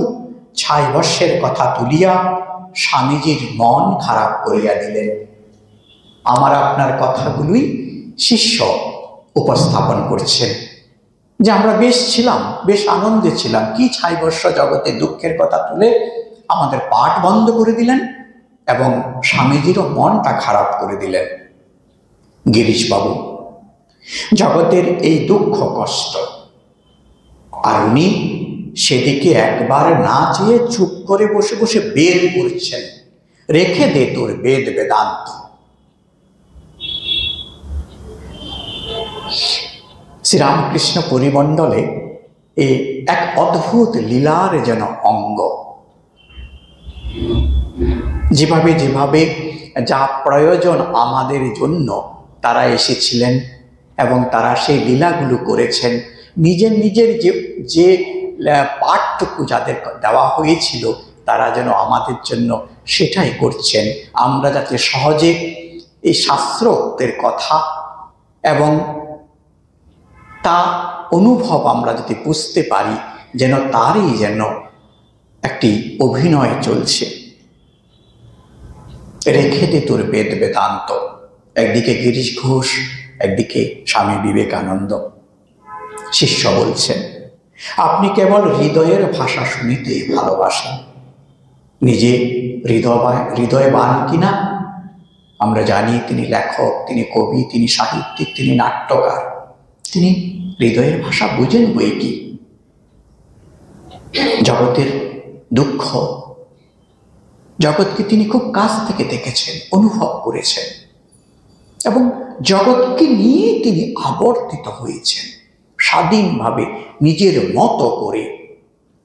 6 বর্ষের কথা তুলিয়া স্বামীজির মন খারাপ করিয়া দিলেন। আমার আপনার কথাগুলোই শিষ্য উপস্থাপন করছেন যে আমরা বেশ ছিলাম, বেশ আনন্দে ছিলাম, কি 6 বর্ষ জগতে দুঃখের কথা তুলে আমাদের পাঠ বন্ধ করে দিলেন এবং স্বামীজিরও মনটা খারাপ করে দিলেন। গিরিশবাবু, জগতের এই দুঃখ কষ্ট, আর উনি সেদিকে একবার না চেয়ে চুপ করে বসে বসে বেদ করছেন। রেখে দে তোর বেদ বেদান্ত। শ্রীরামকৃষ্ণ পরিমণ্ডলে এই এক অদ্ভুত লীলার যেন অঙ্গ। যেভাবে যেভাবে যা প্রয়োজন আমাদের জন্য তারা এসেছিলেন এবং তারা সেই লীলাগুলো করেছেন। নিজের নিজের যে পাঠটুকু যাদের দেওয়া হয়েছিল তারা যেন আমাদের জন্য সেটাই করছেন। আমরা যাতে সহজে এই শাস্ত্রোক্তের কথা এবং তা অনুভব আমরা যদি বুঝতে পারি, যেন তারই যেন একটি অভিনয় চলছে। রেখে দে তোর বেদ বেদান্ত, একদিকে গিরিশ ঘোষ, একদিকে স্বামী বিবেকানন্দ। শিষ্য বলছেন, আপনি কেবল হৃদয়ের ভাষা শুনিতেই ভালোবাসেন, নিজে হৃদয়বান কিনা? আমরা জানি তিনি লেখক, তিনি কবি, তিনি সাহিত্যিক, তিনি নাট্যকার, তিনি হৃদয়ের ভাষা বুঝেন বই কি। জগতের দুঃখ, জগৎকে তিনি খুব কাছ থেকে দেখেছেন, অনুভব করেছেন, এবং জগৎকে নিয়ে তিনি আবর্তিত হয়েছেন স্বাধীনভাবে, নিজের মতো করে।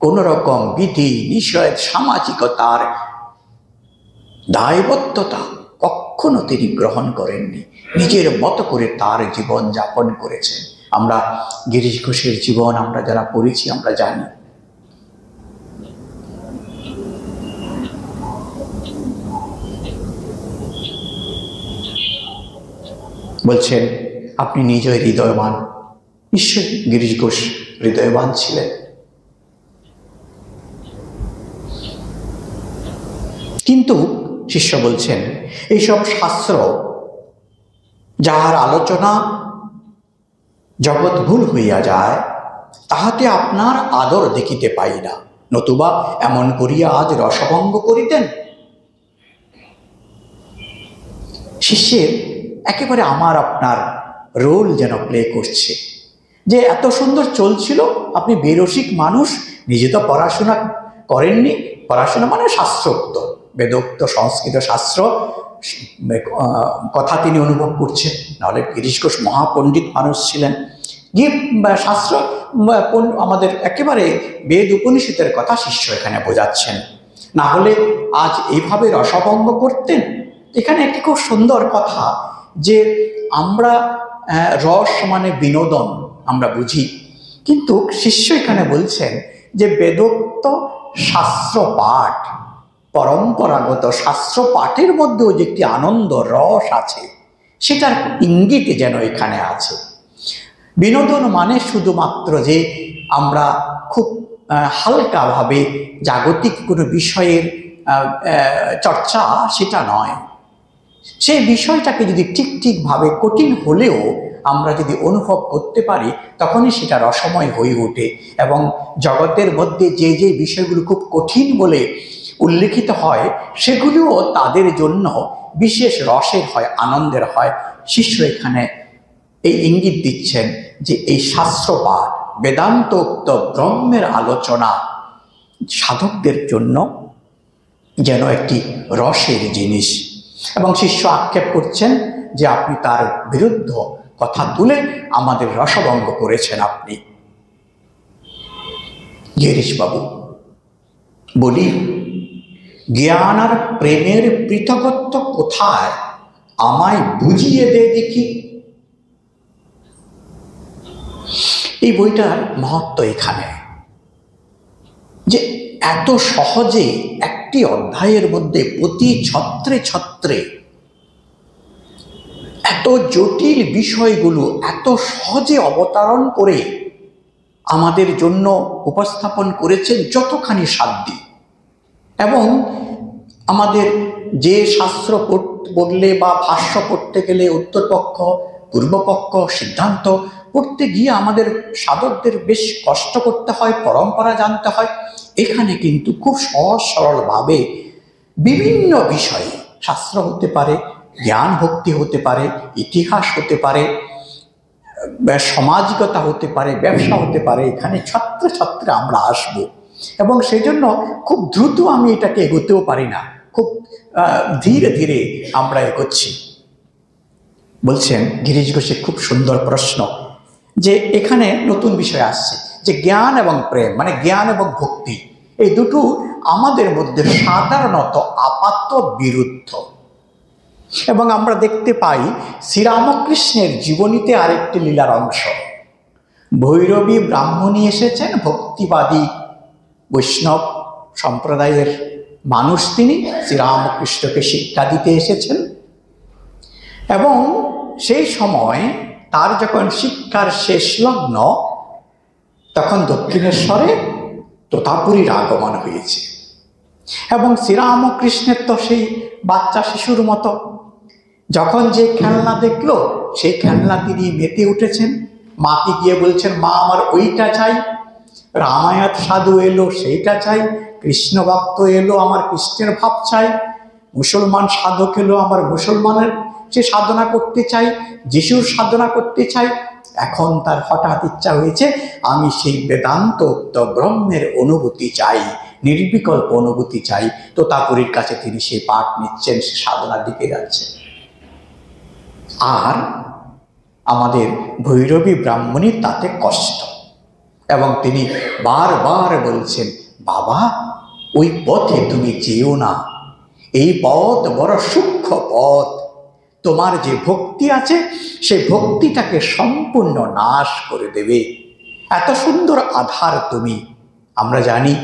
কোন রকম বিধি নিষেধ, সামাজিকতার দায়বদ্ধতা কখনো তিনি গ্রহণ করেননি। নিজের মতো করে তার জীবন যাপন করেছেন। আমরা গিরিশ ঘোষের জীবন আমরা যারা পড়েছি আমরা জানি। বলছেন আপনি নিজেই হৃদয়বান। নিশ্চয়ই গিরিশ ঘোষ হৃদয়বান ছিলেন। কিন্তু শিষ্য বলছেন এইসব শাস্ত্র যাহার আলোচনা জগৎ ভুল হইয়া যায়, তাহাতে আপনার আদর দেখিতে পাই না, নতুবা এমন করিয়া আজ রসভঙ্গ করিতেন। শিষ্যের একেবারে আমার আপনার রোল যেন প্লে করছে, যে এত সুন্দর চলছিল, আপনি বেরসিক মানুষ, নিজে তো পড়াশোনা করেননি, পড়াশোনা মানে শাস্ত্রোক্ত, বেদোক্ত সংস্কৃত শাস্ত্র কথা তিনি অনুভব করছেন। নাহলে গিরিশ ঘোষ মহাপণ্ডিত মানুষ ছিলেন, যে শাস্ত্র আমাদের একেবারে বেদ উপনিষদের কথা শিষ্য এখানে বোঝাচ্ছেন। না হলে আজ এইভাবে রসভঙ্গ করতেন। এখানে একটি খুব সুন্দর কথা, যে আমরা রস মানে বিনোদন আমরা বুঝি, কিন্তু শিষ্য এখানে বলছেন যে বেদোক্ত শাস্ত্র পাঠ, পরম্পরাগত শাস্ত্র পাঠের মধ্যেও যে একটি আনন্দ রস আছে, সেটার ইঙ্গিত যেন এখানে আছে। বিনোদন মানে শুধুমাত্র যে আমরা খুব হালকাভাবে জাগতিক কোনো বিষয়ের চর্চা, সেটা নয়। সেই বিষয়টাকে যদি ঠিকভাবে কঠিন হলেও আমরা যদি অনুভব করতে পারি, তখনই সেটা রসময় হয়ে ওঠে। এবং জগতের মধ্যে যে যে বিষয়গুলো খুব কঠিন বলে উল্লেখিত হয়, সেগুলোও তাদের জন্য বিশেষ রসের হয়, আনন্দের হয়। শিষ্য এখানে এই ইঙ্গিত দিচ্ছেন যে এই শাস্ত্রপাঠ, বেদান্তোক্ত ব্রহ্মের আলোচনা সাধকদের জন্য যেন একটি রসের জিনিস। এবং শিষ্য আক্ষেপ করছেন যে আপনি তার বিরুদ্ধ কথা তুলে আমাদের রসভঙ্গ করেছেন আপনি। গিরিশবাবু বলি, জ্ঞান আর প্রেমের পৃথকত্ব কোথায়, আমায় বুঝিয়ে দে দেখি। এই বইটার মহত্ব এখানে, যে এত সহজে একটি অধ্যায়ের মধ্যে প্রতি ছত্রে ছত্রে এত জটিল বিষয়গুলো এত সহজে অবতারণ করে আমাদের জন্য উপস্থাপন করেছেন যতখানি সাধ্য। এবং আমাদের যে শাস্ত্র পড়লে বা ভাষ্য পড়তে গেলে উত্তরপক্ষ, পূর্বপক্ষ, সিদ্ধান্ত পড়তে গিয়ে আমাদের সাধকদের বেশ কষ্ট করতে হয়, পরম্পরা জানতে হয়। এখানে কিন্তু খুব সহজ সরলভাবে বিভিন্ন বিষয়ে, শাস্ত্র হতে পারে, জ্ঞান ভক্তি হতে পারে, ইতিহাস হতে পারে, সমাজিকতা হতে পারে, ব্যবসা হতে পারে, এখানে ছত্রে ছত্রে আমরা আসব। এবং সেই জন্য খুব দ্রুত আমি এটাকে এগোতেও পারি না, খুব ধীরে ধীরে আমরা এগোচ্ছি। বলছেন গিরিশ ঘোষের খুব সুন্দর প্রশ্ন, যে এখানে নতুন বিষয় আসছে, যে জ্ঞান এবং প্রেম মানে জ্ঞান এবং ভক্তি, এই দুটো আমাদের মধ্যে সাধারণত আপাত বিরুদ্ধ। এবং আমরা দেখতে পাই শ্রীরামকৃষ্ণের জীবনীতে আরেকটি লীলার অংশ। ভৈরবী ব্রাহ্মণী এসেছেন, ভক্তিবাদী বৈষ্ণব সম্প্রদায়ের মানুষ, তিনি শ্রীরামকৃষ্ণকে শিক্ষা দিতে এসেছেন। এবং সেই সময় তার যখন শিক্ষার শেষ লগ্ন, তখন দক্ষিণেশ্বরে তোতাপুরীর আগমন হয়েছে। এবং শ্রীরামকৃষ্ণের তো সেই বাচ্চা শিশুর মতো, যখন যে খেলনা দেখলো সেই খেলনা তিনি মেতে উঠেছেন। মাকে গিয়ে বলছেন, মা আমার ওইটা চাই, রামায়ণ সাধু এলো সেইটা চাই, কৃষ্ণ ভক্ত এলো আমার কৃষ্ণের ভাব চাই, মুসলমান সাধক এলো আমার মুসলমানের সে সাধনা করতে চাই, যিশুর সাধনা করতে চাই। এখন তার হঠাৎ ইচ্ছা হয়েছে আমি সেই বেদান্ত ব্রহ্মের অনুভূতি চাই, নির্বিকল্প অনুভূতি চাই। তোতাপুরীর কাছে তিনি সেই পাঠ নিচ্ছেন, সে সাধনার দিকে যাচ্ছেন। আর আমাদের ভৈরবী ব্রাহ্মণীর তাতে কষ্ট, এবং তিনি বারবার বলছেন, বাবা ওই পথে তুমি যেও না, এই পথ বড় সূক্ষ্ম পথ, তোমার যে ভক্তি আছে সেই ভক্তিটাকে সম্পূর্ণ নাশ করে দেবে, এত সুন্দর আধার তুমি। আমরা জানি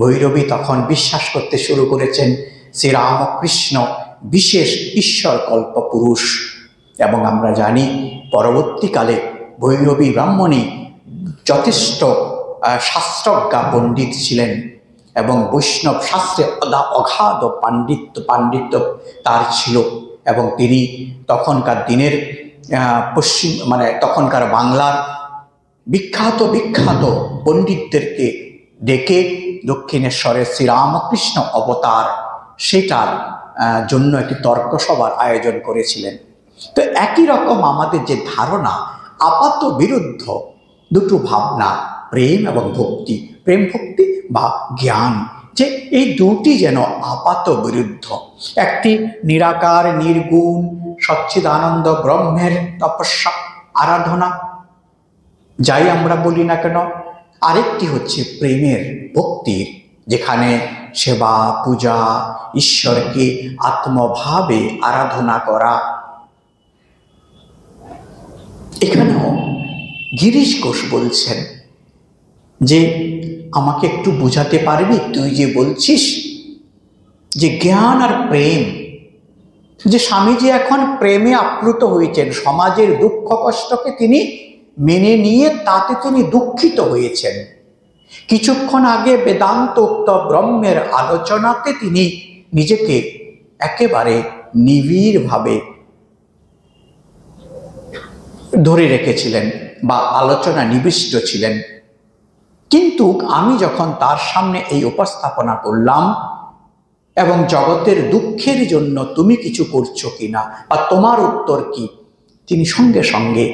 ভৈরবী তখন বিশ্বাস করতে শুরু করেছেন শ্রীরামকৃষ্ণ বিশেষ ঈশ্বর কল্পপুরুষ, এবং আমরা জানি পরবর্তীকালে ভৈরবী ব্রাহ্মণী যথেষ্ট শাস্ত্রজ্ঞা পণ্ডিত ছিলেন, এবং বৈষ্ণব শাস্ত্রে অগাধ পাণ্ডিত্য তার ছিল, এবং তিনি তখনকার দিনের তখনকার বাংলার বিখ্যাত পণ্ডিতদেরকে ডেকে দক্ষিণেশ্বরের শ্রীরামকৃষ্ণ অবতার সেটার জন্য একটি তর্ক সভার আয়োজন করেছিলেন। তো একই রকম আমাদের যে ধারণা, আপাত বিরুদ্ধ দুটো ভাবনা, প্রেম এবং ভক্তি, প্রেম ভক্তি বা জ্ঞান, যে এই দুটি যেন আপাত বিরুদ্ধ। একটি নিরাকার নির্গুণ সচ্চিদানন্দ ব্রহ্মের তপস্যা আরাধনা যাই আমরা বলি না কেন, আরেকটি হচ্ছে প্রেমের ভক্তির, যেখানে সেবা পূজা, ঈশ্বরকে আত্মভাবে আরাধনা করা। এখানেও গিরিশ ঘোষ বলছেন যে আমাকে একটু বোঝাতে পারবি, তুই যে বলছিস যে জ্ঞান আর প্রেম, যে স্বামীজি এখন প্রেমে আপ্লুত হয়েছেন, সমাজের দুঃখ কষ্টকে তিনি মেনে নিয়ে তাতে তিনি দুঃখিত হয়েছেন। কিছুক্ষণ আগে বেদান্তোক্ত ব্রহ্মের আলোচনাতে তিনি নিজেকে একেবারে নিবিড়ভাবে ধরে রেখেছিলেন বা আলোচনা নিবিষ্ট ছিলেন। কিন্তু আমি যখন তার সামনে এই উপস্থাপনা করলাম এবং জগতের দুঃখের জন্য তুমি কিছু করছো কিনা বা তোমার উত্তর কি, তিনি সঙ্গে সঙ্গে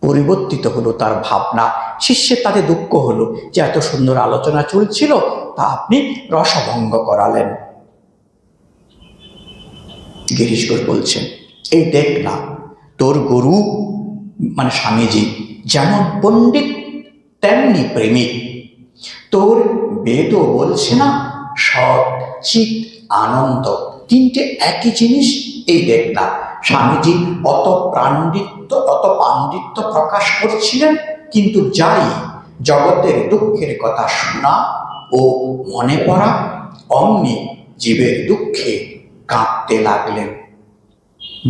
পরিবর্তিত হলো তার ভাবনা। শিষ্যের তাতে দুঃখ হলো যে এত সুন্দর আলোচনা চলছিল, তা আপনি রসভঙ্গ করালেন। গিরিশ ঘোষ বলছেন, এই দেখ না, তোর গুরু মানে স্বামীজি যেমন পণ্ডিত তেমনি প্রেমিক। তোর বেদও বলছে না সৎ চিত আনন্দ, তিনটে একই জিনিস। এই দেখ না, স্বামীজি অত পাণ্ডিত্য প্রকাশ করছিলেন, কিন্তু যাই জগতের দুঃখের কথা শোনা ও মনে পড়া, অমনি জীবের দুঃখে কাঁদতে লাগলেন।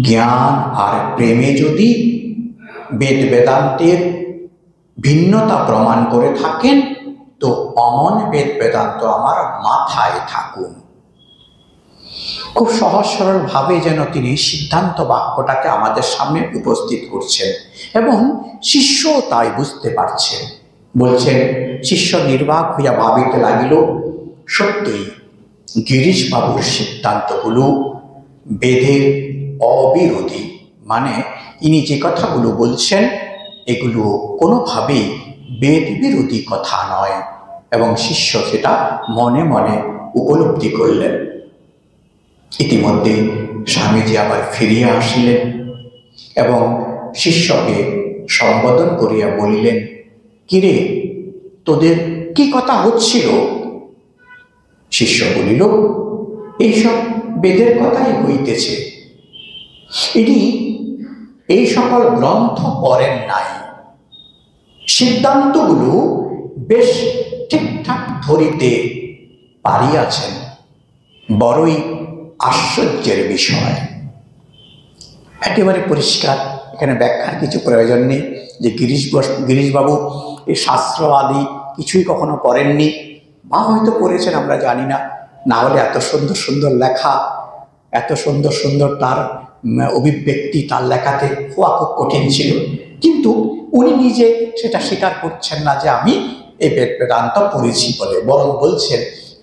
জ্ঞান আর প্রেমে যদি বেদান্তের ভিন্নতা প্রমাণ করে থাকেন, তো অমন বেদান্ত আমার মাথায় থাকুন। খুব সহজ সরল ভাবে যেন তিনি সিদ্ধান্ত বাক্যটাকে আমাদের সামনে উপস্থিত করছেন, এবং শিষ্য তাই বুঝতে পারছেন। বলছেন, শিষ্য নির্বাক হইয়া ভাবিতে লাগিল, সত্যই গিরিশ বাবুর সিদ্ধান্তগুলো বেদের অবিরোধী, মানে ইনি যে কথাগুলো বলছেন এগুলো কোনোভাবেই বেদ বিরোধী কথা নয়, এবং শিষ্য সেটা মনে মনে উপলব্ধি করলেন। ইতিমধ্যে স্বামীজি আবার ফিরিয়া আসিলেন এবং শিষ্যকে সম্বোধন করিয়া বলিলেন, কিরে, তোদের কি কথা হচ্ছিল? শিষ্য বলিল, এইসব বেদের কথাই হইতেছে। ইনি এই সকল গ্রন্থ পড়েন নাই, সিদ্ধান্তগুলো বেশ ঠিকঠাক ধরিতে পারিয়াছেন, বড়ই আশ্চর্যের বিষয়। একেবারে পরিষ্কার, এখানে ব্যাখ্যার কিছু প্রয়োজন নেই যে গিরিশবাবু এই শাস্ত্র আদি কিছুই কখনো পড়েননি, বা হয়তো পড়েছেন আমরা জানি না, না হলে এত সুন্দর সুন্দর লেখা, এত সুন্দর সুন্দর তার অভিব্যক্তি তার লেখাতে হওয়া খুব কঠিন ছিল। কিন্তু উনি নিজে সেটা স্বীকার করছেন না যে আমি এই বেদান্ত পড়েছি বলে, বরং বলছেন,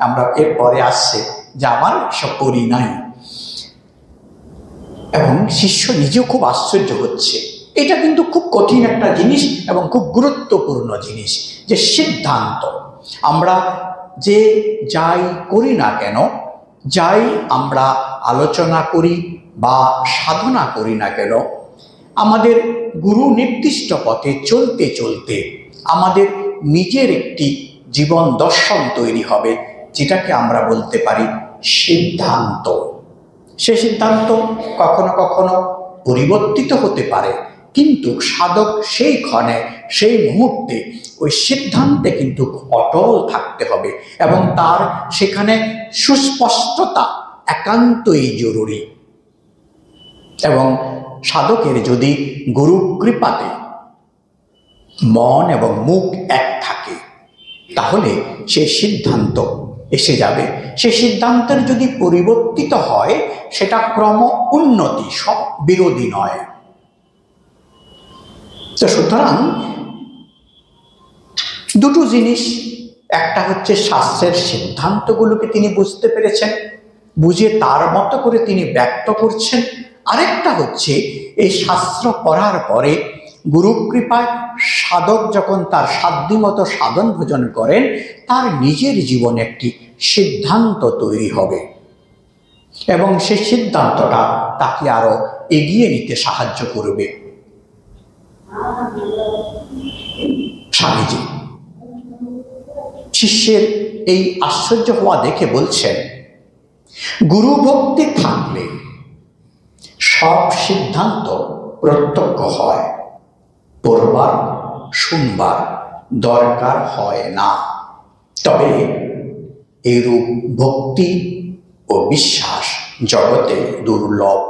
আমরা এরপরে আসছে যে আমার সব পড়ি নাই। এবং শিষ্য নিজেও খুব আশ্চর্য হচ্ছে। এটা কিন্তু খুব কঠিন একটা জিনিস এবং খুব গুরুত্বপূর্ণ জিনিস, যে সিদ্ধান্ত। আমরা যে যাই করি না কেন, যাই আমরা আলোচনা করি বা সাধনা করি না কেন, আমাদের গুরু নির্দিষ্ট পথে চলতে চলতে আমাদের নিজের একটি জীবন দর্শন তৈরি হবে, যেটাকে আমরা বলতে পারি সিদ্ধান্ত। সে সিদ্ধান্ত কখনো কখনো পরিবর্তিত হতে পারে, কিন্তু সাধক সেই ক্ষণে সেই মুহূর্তে ওই সিদ্ধান্তে কিন্তু অটল থাকতে হবে এবং তার সেখানে সুস্পষ্টতা একান্তই জরুরি। এবং সাধকের যদি গুরু কৃপাতে মন এবং মুখ এক থাকে, তাহলে সেই সিদ্ধান্ত এসে যাবে। সেই সিদ্ধান্তের যদি পরিবর্তিত হয়, সেটা ক্রম উন্নতি, সব বিরোধী নয়। তো সুতরাং দুটো জিনিস, একটা হচ্ছে শাস্ত্রের সিদ্ধান্তগুলোকে তিনি বুঝতে পেরেছেন, বুঝে তার মতো করে তিনি ব্যক্ত করছেন। আরেকটা হচ্ছে এই শাস্ত্র পড়ার পরে গুরু কৃপায় সাধক যখন তার সাধ্যমতো সাধন ভোজন করেন, তার নিজের জীবনে একটি সিদ্ধান্ত তৈরি হবে এবং সেই সিদ্ধান্তটা তাকে আরো এগিয়ে নিতে সাহায্য করবে। স্বামীজি শিষ্যের এই আশ্চর্য হওয়া দেখে বলছেন, গুরু ভক্তি থাকলে সব সিদ্ধান্ত প্রত্যক্ষ হয়, পড়বার শুনবার দরকার হয় না। তবে এইরূপ ভক্তি ও বিশ্বাস জগতে দুর্লভ।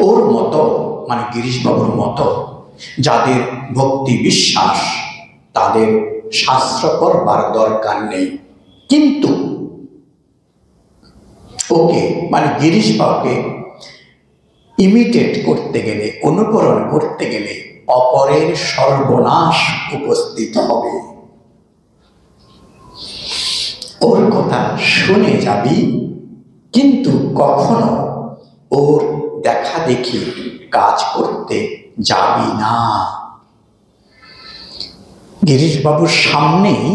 ওর মতো, মানে গিরিশবাবুর মতো যাদের ভক্তি বিশ্বাস, তাদের শাস্ত্র করবার দরকার নেই। কিন্তু ওকে, মানে গিরিশবাবুকে ইমিটেট করতে গেলে, অনুকরণ করতে গেলে অপরের সর্বনাশ উপস্থিত হবে। ওর কথা শুনে যাবি, কিন্তু কখনো ওর দেখা দেখি কাজ করতে যাবি না। গিরিশবাবুর সামনেই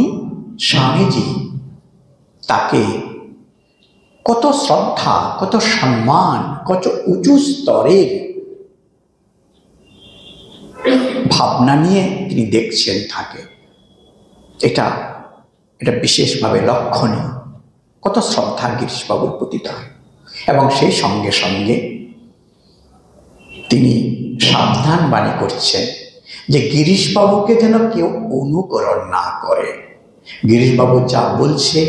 স্বামীজি তাকে কত শ্রদ্ধা, কত সম্মান, কত উঁচু স্তরের ভাবনা নিয়ে তিনি দেখছেন থাকে। এটা বিশেষভাবে লক্ষণীয়। কত শ্রদ্ধা গিরিশবাবুর প্রতি তার। এবং সেই সঙ্গে সঙ্গে তিনি সাবধান বাণী করছেন যে গিরিশবাবুকে যেন কেউ অনুকরণ না করে। গিরিশবাবু যা বলছে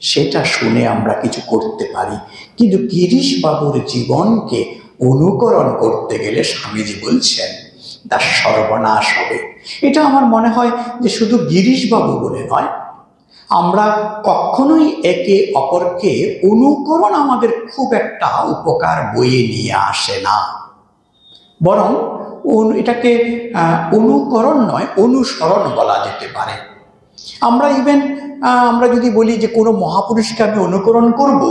সেটা শুনে আমরা কিছু করতে পারি, কিন্তু গিরিশবাবুর জীবনকে অনুকরণ করতে গেলে স্বামীজি বলছেন তার সর্বনাশ হবে। এটা আমার মনে হয় যে শুধু গিরিশবাবু বলে নয়, আমরা কখনোই একে অপরকে অনুকরণ আমাদের খুব একটা উপকার বয়ে নিয়ে আসে না, বরং এটাকে অনুকরণ নয় অনুসরণ বলা যেতে পারে। আমরা যদি বলি যে কোনো মহাপুরুষকে আমি অনুকরণ করব,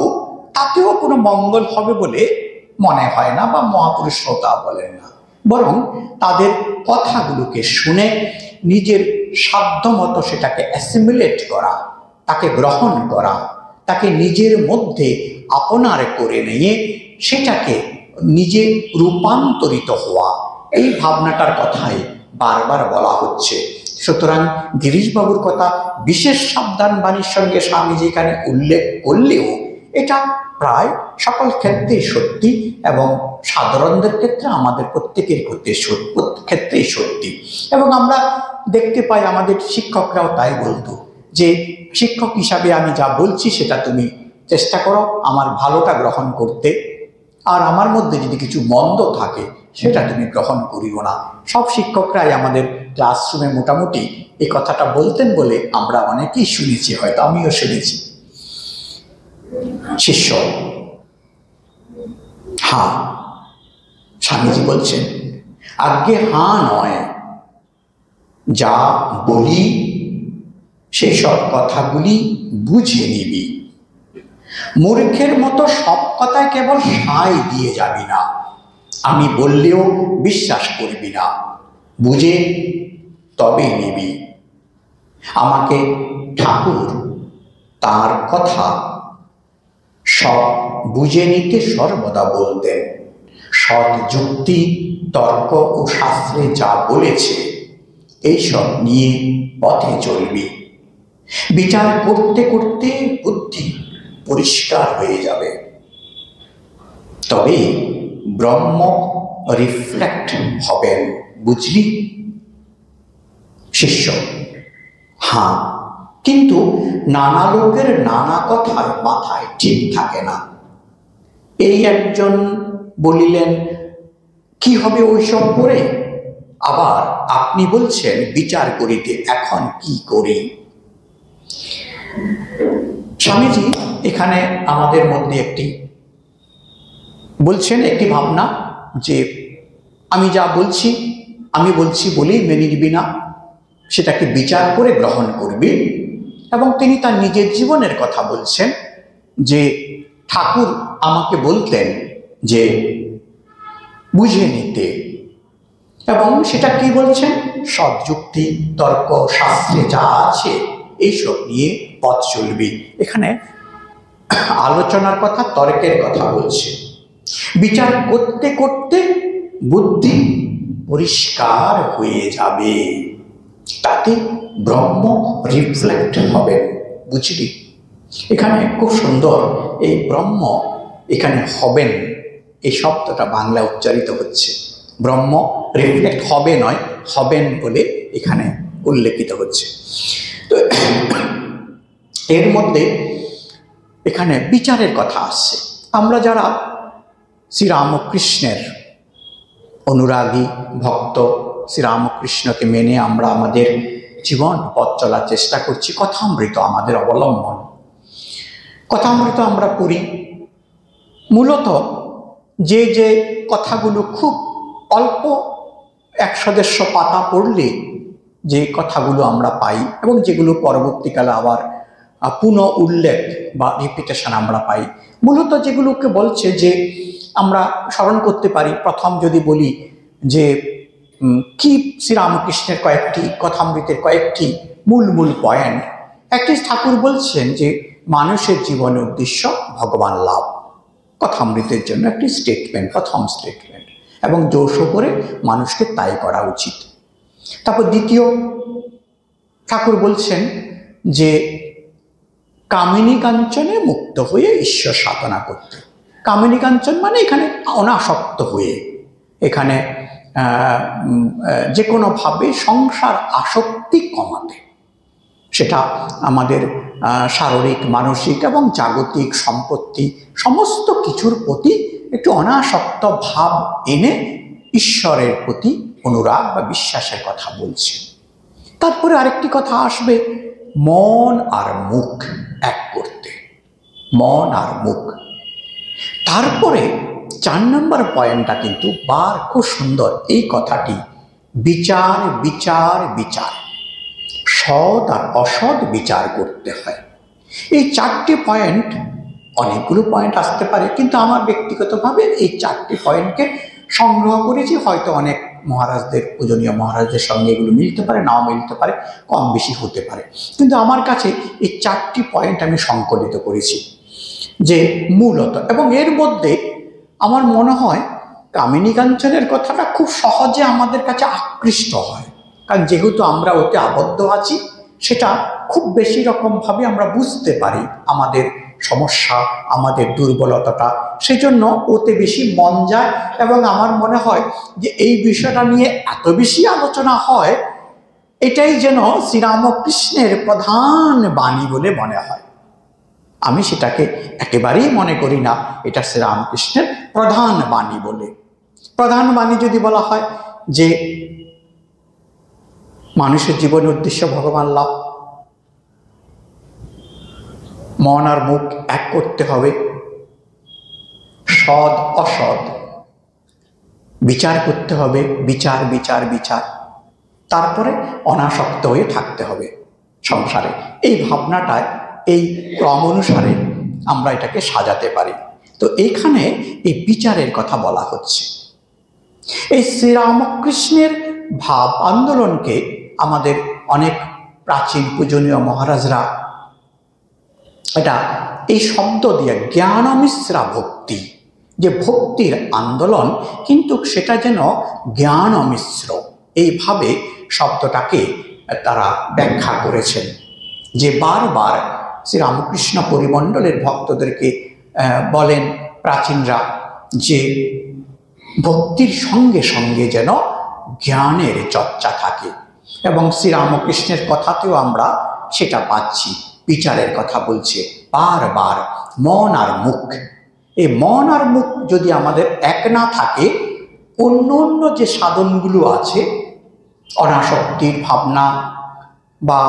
তাতেও কোনো মঙ্গল হবে বলে মনে হয় না, বা মহাপুরুষ শ্রোতা বলেন না। বরং তাদের কথাগুলোকে শুনে নিজের সাধ্যমতো সেটাকে অ্যাসিমিলেট করা, তাকে গ্রহণ করা, তাকে নিজের মধ্যে আপনার করে নিয়ে সেটাকে নিজে রূপান্তরিত হওয়া, এই ভাবনাটার কথাই বারবার বলা হচ্ছে। সুতরাং গিরিশবাবুর কথা বিশেষ সাবধান বাণীর সঙ্গে স্বামীজি এখানে উল্লেখ করলেও এটা প্রায় সকল ক্ষেত্রেই সত্যি, এবং সাধারণদের ক্ষেত্রে আমাদের প্রত্যেকের ক্ষেত্রেই সত্যি। এবং আমরা দেখতে পাই আমাদের শিক্ষকরাও তাই বলতো যে শিক্ষক হিসাবে আমি যা বলছি সেটা তুমি চেষ্টা করো আমার ভালোটা গ্রহণ করতে, আর আমার মধ্যে যদি কিছু মন্দ থাকে সেটা তুমি গ্রহণ করিও না। সব শিক্ষকরাই আমাদের ক্লাসরুমে মোটামুটি এই কথাটা বলতেন বলে আমরা অনেকেই শুনেছি, হয়তো আমিও শুনেছি। শিষ্য হ্যাঁ, স্বামীজি বলছেন আজ্ঞে হাঁ নয়, যা বলি সেই সব কথাগুলি বুঝে নিবি। মূর্খের মতো সব কথায় কেবল সায় দিয়ে যাবি না, আমি বললেও বিশ্বাস করবি না, বুঝে তবে নিবি। আমাকে ঠাকুর তার কথা সব বুঝে নিতে সর্বদা বলতেন। সৎ যুক্তি, তর্ক ও শাস্ত্রে যা বলেছে এইসব নিয়ে পথে চলবি। বিচার করতে করতে বুদ্ধি পরিষ্কার হয়ে যাবে, তবে ব্রহ্ম রিফ্লেক্ট হবেন, বুঝলি? শিষ্য: হ্যাঁ, কিন্তু নানা লোকের নানা কথার মাথায় ঠিক থাকে না। এই একজন বলিলেন, কি হবে ওইসব পড়ে? আবার আপনি বলছেন বিচার করিতে, এখন কি করি? স্বামীজি এখানে আমাদের মধ্যে বলছেন একটি ভাবনা, যে আমি যা বলছি, আমি বলছি বলেই মেনে নিবি না, সেটাকে বিচার করে গ্রহণ করবি। এবং তিনি তার নিজের জীবনের কথা বলছেন, যে ঠাকুর আমাকে বলতেন যে বুঝে নিতে, এবং সেটা কি বলছেন? সৎ যুক্তি, তর্ক, শাস্ত্রে যা আছে এইসব নিয়ে পথ চলবি। এখানে আলোচনার কথা, তর্কের কথা বলছে। বিচার করতে করতে বুদ্ধি পরিষ্কার হয়ে যাবে, তাতে ব্রহ্ম রিফ্লেক্ট হবে, বুঝলি? এখানে খুব সুন্দর এই ব্রহ্ম এখানে হবেন এই শব্দটা বাংলা উচ্চারিত হচ্ছে। ব্রহ্ম রিফ্লেক্ট হবে নয়, হবেন বলে এখানে উল্লেখিত হচ্ছে। তো এর মধ্যে এখানে বিচারের কথা আসছে। আমরা যারা শ্রীরামকৃষ্ণের অনুরাগী ভক্ত, শ্রীরামকৃষ্ণকে মেনে আমরা আমাদের জীবন পথ চলার চেষ্টা করছি, কথামৃত আমাদের অবলম্বন, কথামৃত আমরা পড়ি। মূলত যে যে কথাগুলো খুব অল্প 100-150 পাতা পড়লে যে কথাগুলো আমরা পাই, এবং যেগুলো পরবর্তীকালে আবার পুনঃ উল্লেখ বা রিপিটেশন আমরা পাই, মূলত যেগুলোকে বলছে যে আমরা স্মরণ করতে পারি। প্রথম যদি বলি যে কি শ্রীরামকৃষ্ণের কয়েকটি কথামৃতের কয়েকটি মূল পয়েন্ট। একটি ঠাকুর বলছেন যে মানুষের জীবনের উদ্দেশ্য ভগবান লাভ, কথামৃতের জন্য একটি স্টেটমেন্ট, প্রথম স্টেটমেন্ট, এবং জোশ করে মানুষকে তাই করা উচিত। তারপর দ্বিতীয় ঠাকুর বলছেন যে কামিনী কাঞ্চনে মুক্ত হয়ে ঈশ্বর সাধনা করতে। কামিনী কাঞ্চন মানে এখানে অনাসক্ত হয়ে, এখানে যে কোনোভাবে সংসার আসক্তি কমাতে, সেটা আমাদের শারীরিক, মানসিক এবং জাগতিক সম্পত্তি সমস্ত কিছুর প্রতি একটু অনাসক্ত ভাব এনে ঈশ্বরের প্রতি অনুরাগ বা বিশ্বাসের কথা বলছে। তারপরে আরেকটি কথা আসবে, মন আর মুখ এক করতে, মন আর মুখ। তারপরে 4 নম্বর পয়েন্টটা কিন্তু খুব সুন্দর এই কথাটি, বিচার বিচার বিচার, সৎ আর অসৎ বিচার করতে হয়। এই 4টি পয়েন্ট, অনেকগুলো পয়েন্ট আসতে পারে, কিন্তু আমার ব্যক্তিগতভাবে এই 4টি পয়েন্টকে সংগ্রহ করেছি। হয়তো অনেক মহারাজদের, পূজনীয় মহারাজদের সঙ্গে এগুলো মিলতে পারে, নাও মিলতে পারে, কম বেশি হতে পারে, কিন্তু আমার কাছে এই 4টি পয়েন্ট আমি সংকলিত করেছি যে মূলত, এবং এর মধ্যে আমার মনে হয় কামিনী কাঞ্চনের কথাটা খুব সহজে আমাদের কাছে আকৃষ্ট হয়, কারণ যেহেতু আমরা ওতে আবদ্ধ আছি, সেটা খুব বেশি রকমভাবে আমরা বুঝতে পারি আমাদের সমস্যা, আমাদের দুর্বলতাটা, সেই জন্য ওতে বেশি মন যায়। এবং আমার মনে হয় যে এই বিষয়টা নিয়ে এত বেশি আলোচনা হয়, এটাই যেন শ্রীরামকৃষ্ণের প্রধান বাণী বলে মনে হয়। আমি সেটাকে একেবারেই মনে করি না এটা শ্রীরামকৃষ্ণের প্রধান বাণী বলে। প্রধান বাণী যদি বলা হয় যে মানুষের জীবনের উদ্দেশ্য ভগবান লাভ, মন আর মুখ এক করতে হবে, সৎ অসৎ বিচার করতে হবে, বিচার বিচার বিচার, তারপরে অনাসক্ত হয়ে থাকতে হবে সংসারে। এই ভাবনাটায় এই ক্রম অনুসারে আমরা এটাকে সাজাতে পারি। তো এইখানে এই বিচারের কথা বলা হচ্ছে। এই শ্রীরামকৃষ্ণের ভাব আন্দোলনকে আমাদের অনেক প্রাচীন পূজনীয় মহারাজরা এটা এই শব্দ দিয়ে জ্ঞান মিশ্রা ভক্তি, যে ভক্তির আন্দোলন কিন্তু সেটা যেন জ্ঞান মিশ্র, এইভাবে শব্দটাকে তারা ব্যাখ্যা করেছেন। যে বারবার শ্রীরামকৃষ্ণ পরিমণ্ডলের ভক্তদেরকে বলেন প্রাচীনরা যে ভক্তির সঙ্গে সঙ্গে যেন জ্ঞানের চর্চা থাকে। এবং শ্রীরামকৃষ্ণের কথাতেও আমরা সেটা পাচ্ছি, বিচারের কথা বলছে বারবার। মন আর মুখ, এই মন আর মুখ যদি আমাদের এক না থাকে, অন্য অন্য যে সাধনগুলো আছে, অনাসক্তির ভাবনা বা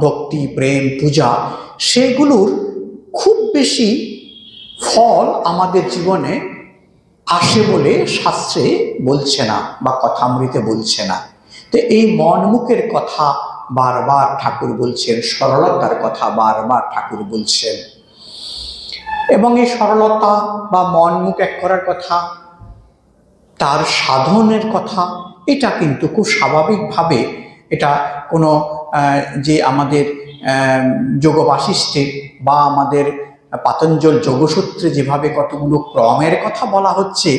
ভক্তি, প্রেম, পূজা, সেগুলোর খুব বেশি ফল আমাদের জীবনে আসে বলে শাস্ত্রে বলছে না বা কথামৃতে বলছে না। তো এই মন মুখের কথা বারবার ঠাকুর বলছেন, সরলতার কথা বারবার ঠাকুর বলছেন। এবং এই সরলতা বা মন মুখ এক করার কথা, তার সাধনের কথা, এটা কিন্তু খুব স্বাভাবিকভাবে, এটা কোনো যে আমাদের যোগ বাশিষ্ঠে বা আমাদের পাতঞ্জল যোগসূত্রে যেভাবে কতগুলো ক্রমের কথা বলা হচ্ছে,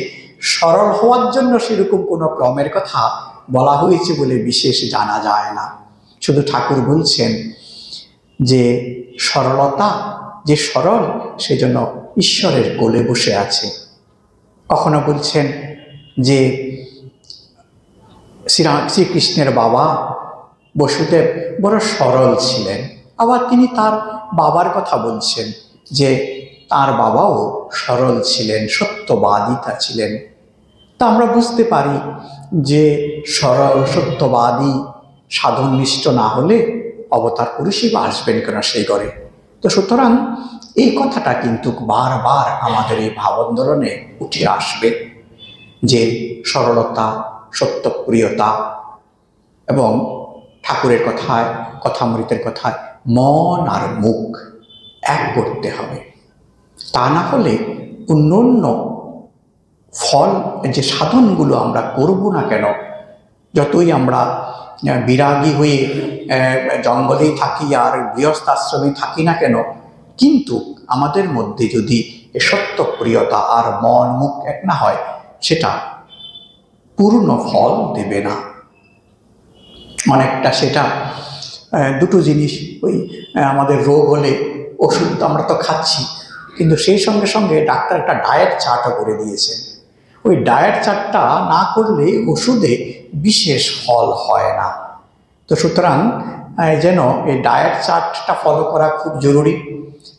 সরল হওয়ার জন্য সেরকম কোনো ক্রমের কথা বলা হয়েছে বলে বিশেষ জানা যায় না। শুধু ঠাকুর বলছেন যে সরলতা, যে সরল সেজন্য ঈশ্বরের কোলে বসে আছে। কখনো বলছেন যে শ্রীকৃষ্ণের বাবা বসুদেব বড় সরল ছিলেন, আবার তিনি তার বাবার কথা বলছেন যে তার বাবাও সরল ছিলেন, সত্যবাদিতা ছিলেন। তা আমরা বুঝতে পারি যে সরল সত্যবাদী সাধননিষ্ঠ না হলে অবতার পুরুষই বা আসবেন কেন সেই ঘরে। তো সুতরাং এই কথাটা কিন্তু বারবার আমাদের এই ভাবান্দোলনে উঠে আসবে যে সরলতা, সত্যপ্রিয়তা এবং ঠাকুরের কথায়, কথামৃতের কথায় মন আর মুখ এক করতে হবে। তা না হলে অন্য অন্য ফল যে সাধনগুলো আমরা করব না কেন, যতই আমরা বিরাগী হয়ে জঙ্গলেই থাকি আর গৃহস্থাশ্রমে থাকি না কেন, কিন্তু আমাদের মধ্যে যদি সত্যপ্রিয়তা আর মন মুখ এক না হয়, সেটা পূর্ণ ফল দেবে না। অনেকটা সেটা দুটো জিনিস, ওই আমাদের রোগ হলে ওষুধ আমরা তো খাচ্ছি, কিন্তু সেই সঙ্গে সঙ্গে ডাক্তার একটা ডায়েট চার্টও করে দিয়েছেন। ওই ডায়েট চার্টটা না করলে ওষুধে বিশেষ ফল হয় না। তো সুতরাং যেন এই ডায়েট চার্টটা ফলো করা খুব জরুরি।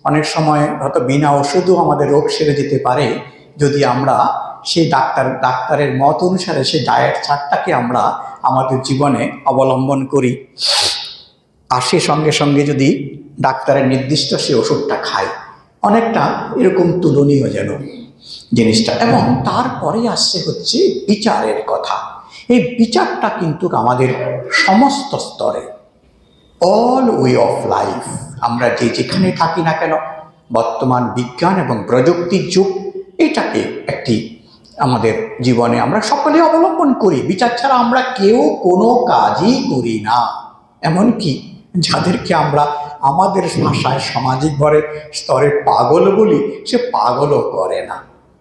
অনেক সময় হয়তো বিনা ওষুধও আমাদের রোগ সেরে যেতে পারে যদি আমরা সেই ডাক্তারের মত অনুসারে সেই ডায়েট চার্টটাকে আমরা আমাদের জীবনে অবলম্বন করি, আর সে সঙ্গে সঙ্গে যদি ডাক্তারের নির্দিষ্ট সে ওষুধটা খাই, অনেকটা এরকম তুলনীয় যেন জিনিসটা। এবং তারপরে আসছে হচ্ছে বিচারের কথা। এই বিচারটা কিন্তু আমাদের সমস্ত স্তরে, অল ওয়ে অফ লাইফ, আমরা যে যেখানে থাকি না কেন, বর্তমান বিজ্ঞান এবং প্রযুক্তির যুগ, এটাকে একটি আমাদের জীবনে আমরা সকলে অবলম্বন করি। বিচার ছাড়া আমরা কেউ কোনো কাজই করি না। এমনকি যাদেরকে আমরা আমাদের ভাষায় সামাজিক স্তরে পাগল বলি, সে পাগলও করে না।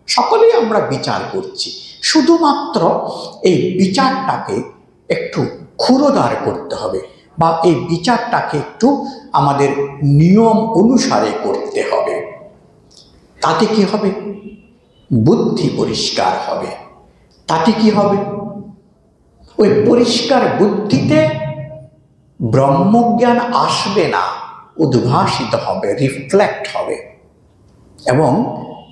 সকলেই আমরা বিচার করছি, শুধুমাত্র এই বিচারটাকে একটু ক্ষুরোদার করতে হবে, বা এই বিচারটাকে একটু আমাদের নিয়ম অনুসারে করতে হবে। তাতে কি হবে? বুদ্ধি পরিষ্কার হবে। তাতে কি হবে? ওই পরিষ্কার বুদ্ধিতে ব্রহ্মজ্ঞান আসবে না, উদ্ভাসিত হবে, রিফ্লেক্ট হবে। এবং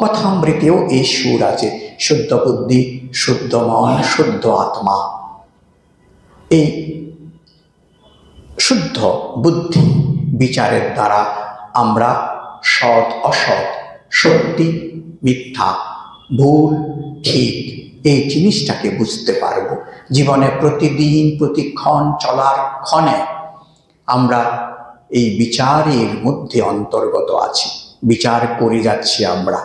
কথামৃতেও এই সুর আছে, শুদ্ধ বুদ্ধি, শুদ্ধ মন, শুদ্ধ আত্মা। এই শুদ্ধ বুদ্ধি বিচারের দ্বারা আমরা সৎ অসৎ, সত্যি মিথ্যা, ভুল ঠিক, এই জিনিসটাকে বুঝতে পারবো। জীবনে প্রতিদিন প্রতিক্ষণ চলার ক্ষণে আমরা এই বিচারের মধ্যে অন্তর্গত আছি, বিচার করে যাচ্ছি আমরা।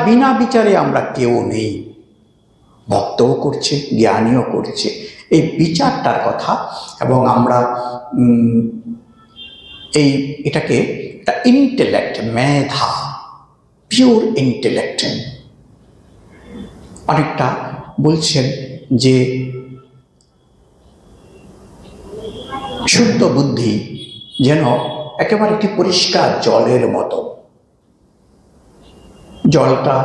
বিনা বিচারে আমরা কেউ নেই। ভক্তও করছে, জ্ঞানীও করছে এই বিচারটার কথা। এবং আমরা এটাকে একটা ইন্টেলেক্ট, মেধা, পিওর ইন্টেলেক্ট। অনেকটা বলছেন যে শুদ্ধ বুদ্ধি যেন একেবারে একটি পরিষ্কার জলের মতো। জলটা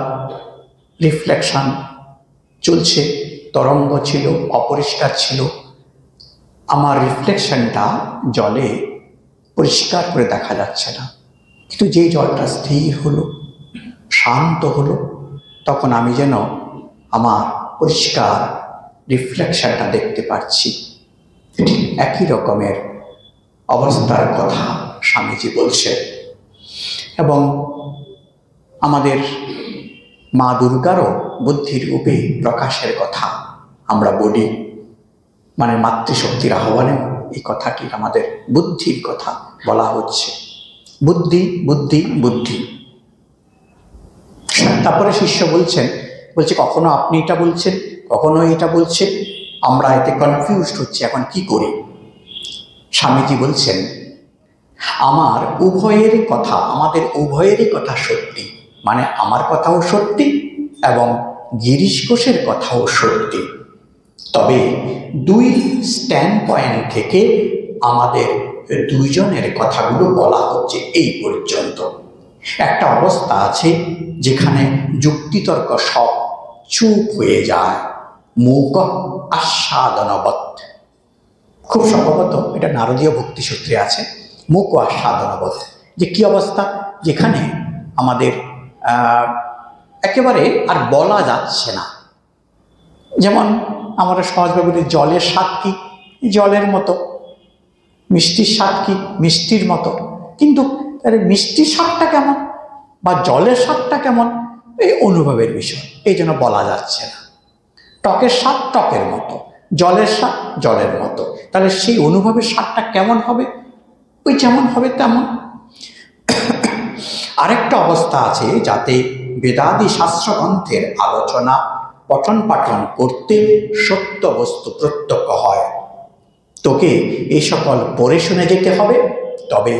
রিফ্লেকশন চলছে, তরঙ্গ ছিল, অপরিষ্কার ছিল। আমার রিফ্লেকশনটা জলে পরিষ্কার করে দেখা যাচ্ছে না, কিন্তু যে জলটা স্থির হলো, শান্ত হলো, তখন আমি যেন আমার পরিষ্কার রিফ্লেকশনটা দেখতে পাচ্ছি। ঠিক একই রকমের অবস্থার কথা স্বামীজি বলছে। এবং আমাদের মা দুর্গারও বুদ্ধির রূপে প্রকাশের কথা আমরা বলি, মানে মাতৃশক্তির আহ্বানে এই কথাটি আমাদের বুদ্ধির কথা বলা হচ্ছে। বুদ্ধি বুদ্ধি বুদ্ধি। তারপরে শিষ্য বলছে কখনো আপনি এটা বলছেন, কখনো এটা বলছেন, আমরা এতে কনফিউজড হচ্ছি, এখন কি করি? স্বামীজি বলছেন আমাদের উভয়েরই কথা সত্যি, মানে আমার কথাও সত্যি এবং গিরিশ ঘোষের কথাও সত্যি। তবে দুই স্ট্যান্ড পয়েন্ট থেকে আমাদের দুইজনের কথাগুলো বলা হচ্ছে এই পর্যন্ত। একটা অবস্থা আছে যেখানে যুক্তিতর্ক সব চুপ হয়ে যায়, মূক আস্বাদনবৎ। খুব সম্ভবত এটা নারদীয় ভক্তি সূত্রে আছে, মূক আস্বাদনবৎ। যে কি অবস্থা, যেখানে আমাদের একেবারে আর বলা যাচ্ছে না। যেমন আমরা সহজভাবে বলি জলের স্বাদ কি, জলের মতো। মিষ্টির স্বাদ কি, মিষ্টির মতো। কিন্তু মিষ্টির স্বাদটা কেমন বা জলের স্বাদটা কেমন, এই অনুভবের বিষয়, এই জন্য বলা যাচ্ছে না। টকের স্বাদ টকের মতো, জলের স্বাদ জলের মতো। তাহলে সেই অনুভবের স্বাদটা কেমন হবে? ওই যেমন হবে তেমন। আরেকটা অবস্থা আছে যাতে বেদাদি শাস্ত্রগ্রন্থের আলোচনা পঠন পাঠন করতে সত্য বস্তু প্রত্যক্ষ হয়। তোকে এই সকল পড়ে শুনে যেতে হবে, তবে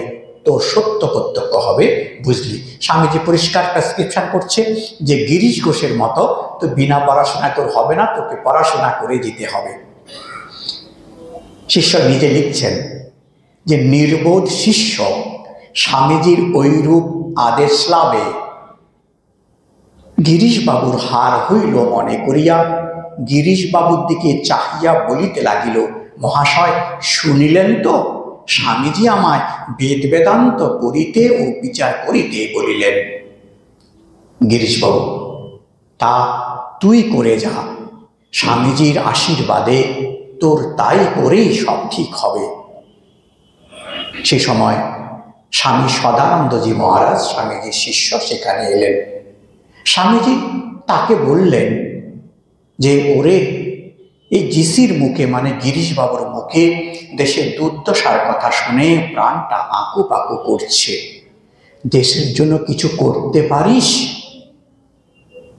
তোর সত্য প্রত্যক্ষ হবে, বুঝলি? স্বামীজি পরিষ্কার প্রেসক্রিপশন করছে যে গিরিশ ঘোষের মতো তো বিনা পড়াশোনা তোর হবে না, তোকে পড়াশোনা করে যেতে হবে। শিষ্য নিজে লিখছেন যে নির্বোধ শিষ্য স্বামীজির ঐরূপ আদেশ লাভে গিরিশবাবুর হার হইল মনে করিয়া গিরিশবাবুর দিকে চাহিয়া বলিতে লাগিল, মহাশয় শুনিলেন তো, স্বামীজি আমায় বেদ বেদান্ত পড়িতে ও বিচার করিতে বলিলেন। গিরিশবাবু, তা তুই করে যা, স্বামীজির আশীর্বাদে তোর তাই করেই সব ঠিক হবে। সে সময় স্বামী সদানন্দজি মহারাজ, স্বামীজির শিষ্য, সেখানে এলেন। স্বামীজি তাকে বললেন যে ওরে, এই জিসির মুখে মানে গিরিশবাবুর মুখে দেশের দুর্দশার কথা শুনে প্রাণটা আঁকু পাকু করছে, দেশের জন্য কিছু করতে পারিস?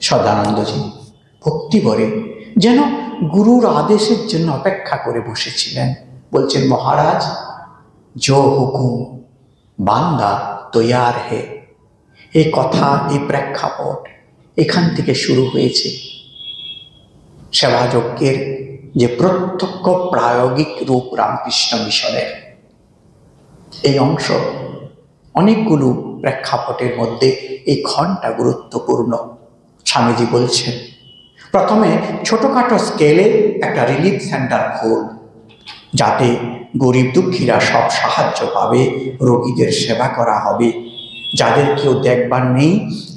সদানন্দজি ভক্তি ভরে যেন গুরুর আদেশের জন্য অপেক্ষা করে বসেছিলেন। বলছেন, মহারাজ জো হুকুম বান্দা তৈয়ার হে। এই কথা, এই প্রেক্ষাপট এখান থেকে শুরু হয়েছে সেবাযজ্ঞের যে প্রত্যক্ষ প্রায়োগিক রূপ রামকৃষ্ণ মিশনের। এই অংশ অনেকগুলো প্রেক্ষাপটের মধ্যে এই ক্ষণটা গুরুত্বপূর্ণ। স্বামীজি বলছেন, প্রথমে ছোটোখাটো স্কেলে একটা রিলিফ সেন্টার খোল, যাতে গরিব দুঃখীরা সব সাহায্য পাবে, রোগীদের সেবা করা হবে। যাদের কেউ দেখবার নেই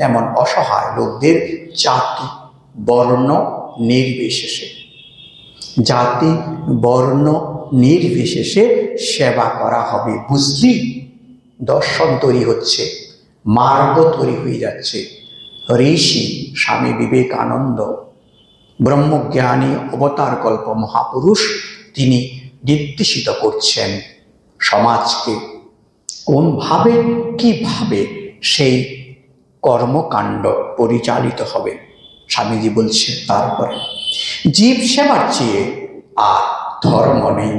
এমন অসহায় লোকদের জাতি বর্ণ নির্বিশেষে সেবা করা হবে। বুঝলি, দর্শন তৈরি হচ্ছে, মার্গ তৈরি হয়ে যাচ্ছে। ঋষি স্বামী বিবেকানন্দ ব্রহ্মজ্ঞানী অবতার কল্প মহাপুরুষ তিনি নির্দেশিত করছেন সমাজকে কোনভাবে কিভাবে সেই কর্মকাণ্ড পরিচালিত হবে। স্বামীজি বলছে তারপরে জীব সেবার চেয়ে আর ধর্ম নেই।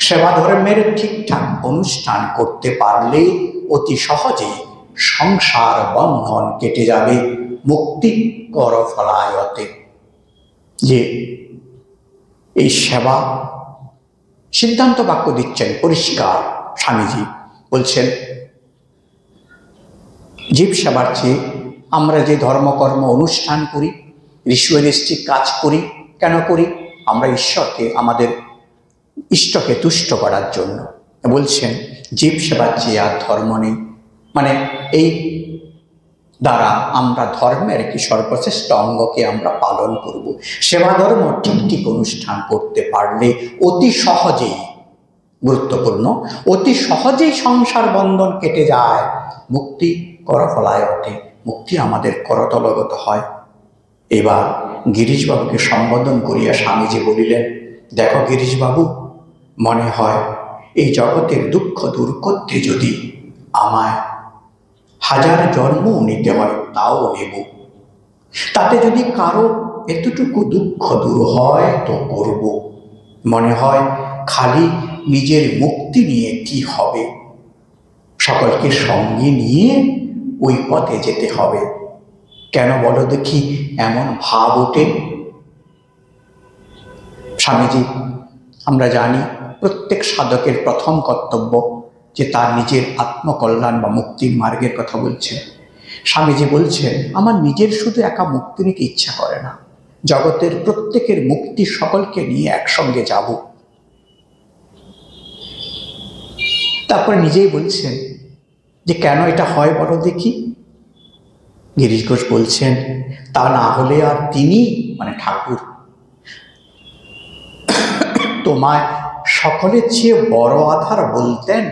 সেবা ধর্মের ঠিকঠাক অনুষ্ঠান করতে পারলে অতি সহজেই সংসার বন্ধন কেটে যাবে মুক্তি করফলায়তে। যে এই সেবা সিদ্ধান্ত বাক্য দিচ্ছেন পরিষ্কার। স্বামীজি বলছেন জীব সেবার চেয়ে আমরা যে ধর্মকর্ম অনুষ্ঠান করি, ঋষিক কাজ করি, কেন করি? আমরা ঈশ্বরকে, আমাদের ইষ্টকে তুষ্ট করার জন্য। বলছেন জীব সেবার চেয়ে আর ধর্ম নেই, মানে এই দ্বারা আমরা ধর্মের কি সর্বশ্রেষ্ঠ অঙ্গকে আমরা পালন করব। সেবা ধর্ম ঠিক ঠিক অনুষ্ঠান করতে পারলে অতি সহজেই, গুরুত্বপূর্ণ, অতি সহজেই সংসার বন্ধন কেটে যায়, মুক্তি করফলায় ওঠে, মুক্তি আমাদের করতলগত হয়। এবার গিরিশবাবুকে সম্বোধন করিয়া স্বামীজি বলিলেন, দেখো গিরিশবাবু, মনে হয় এই জগতের দুঃখ দূর করতে যদি আমায় 1000 জন্মও নিতে হয় তাও নেব। তাতে যদি কারো এতটুকু দুঃখ দূর হয় তো করব। মনে হয় খালি নিজের মুক্তি নিয়ে কি হবে, সকলকে সঙ্গে নিয়ে ওই পথে যেতে হবে। কেন বলো দেখি এমন ভাব ওঠে? স্বামীজি, আমরা জানি প্রত্যেক সাধকের প্রথম কর্তব্য যে তার নিজের আত্মকল্যাণ বা মুক্তির মার্গের কথা বলছেন। স্বামীজি বলছেন আমার নিজের শুধু একা মুক্তি নিতে ইচ্ছা করে না, জগতের প্রত্যেকের মুক্তি সকলকে নিয়ে একসঙ্গে যাব। তারপরে নিজেই বলছেন যে কেন এটা হয় বলো দেখি। গিরিশ ঘোষ বলছেন তা না হলে আর তিনি, মানে ঠাকুর, তোমায় সকলের চেয়ে বড় আধার বলতেন।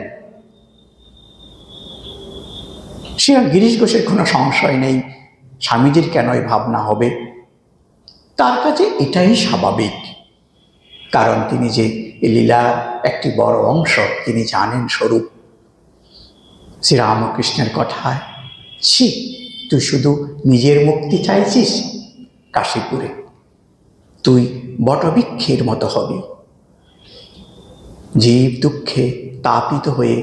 সে গিরিশ ঘোষের কোনো সংশয় নেই স্বামীজির কেন এই ভাবনা হবে। তার কাছে এটাই স্বাভাবিক, কারণ তিনি যে লীলার একটি বড় অংশ তিনি জানেন স্বরূপ। শ্রীরামকৃষ্ণের কথায়, ছি তুই শুধু নিজের মুক্তি চাইছিস, কাশীপুরে তুই বটবৃক্ষের মতো হবি, জীব দুঃখে তাপিত হয়ে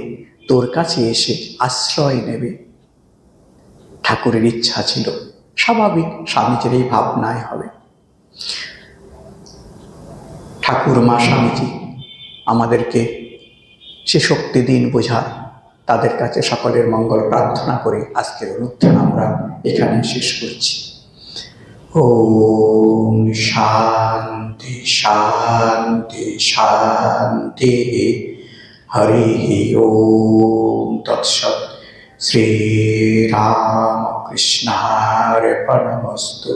তোর কাছে এসে আশ্রয় নেবে। ঠাকুরের ইচ্ছা ছিল, স্বাভাবিক স্বামীজির এই ভাবনায় হবে। ঠাকুর মা স্বামীজি আমাদেরকে সে শক্তি দিন বোঝার, তাদের কাছে সকলের মঙ্গল প্রার্থনা করে আজকের অনুষ্ঠান আমরা এখানে শেষ করছি। ওম শান্তি শান্তি শান্তি। হরি ওম তৎসৎ। শ্রীরামকৃষ্ণার্পণমস্তু।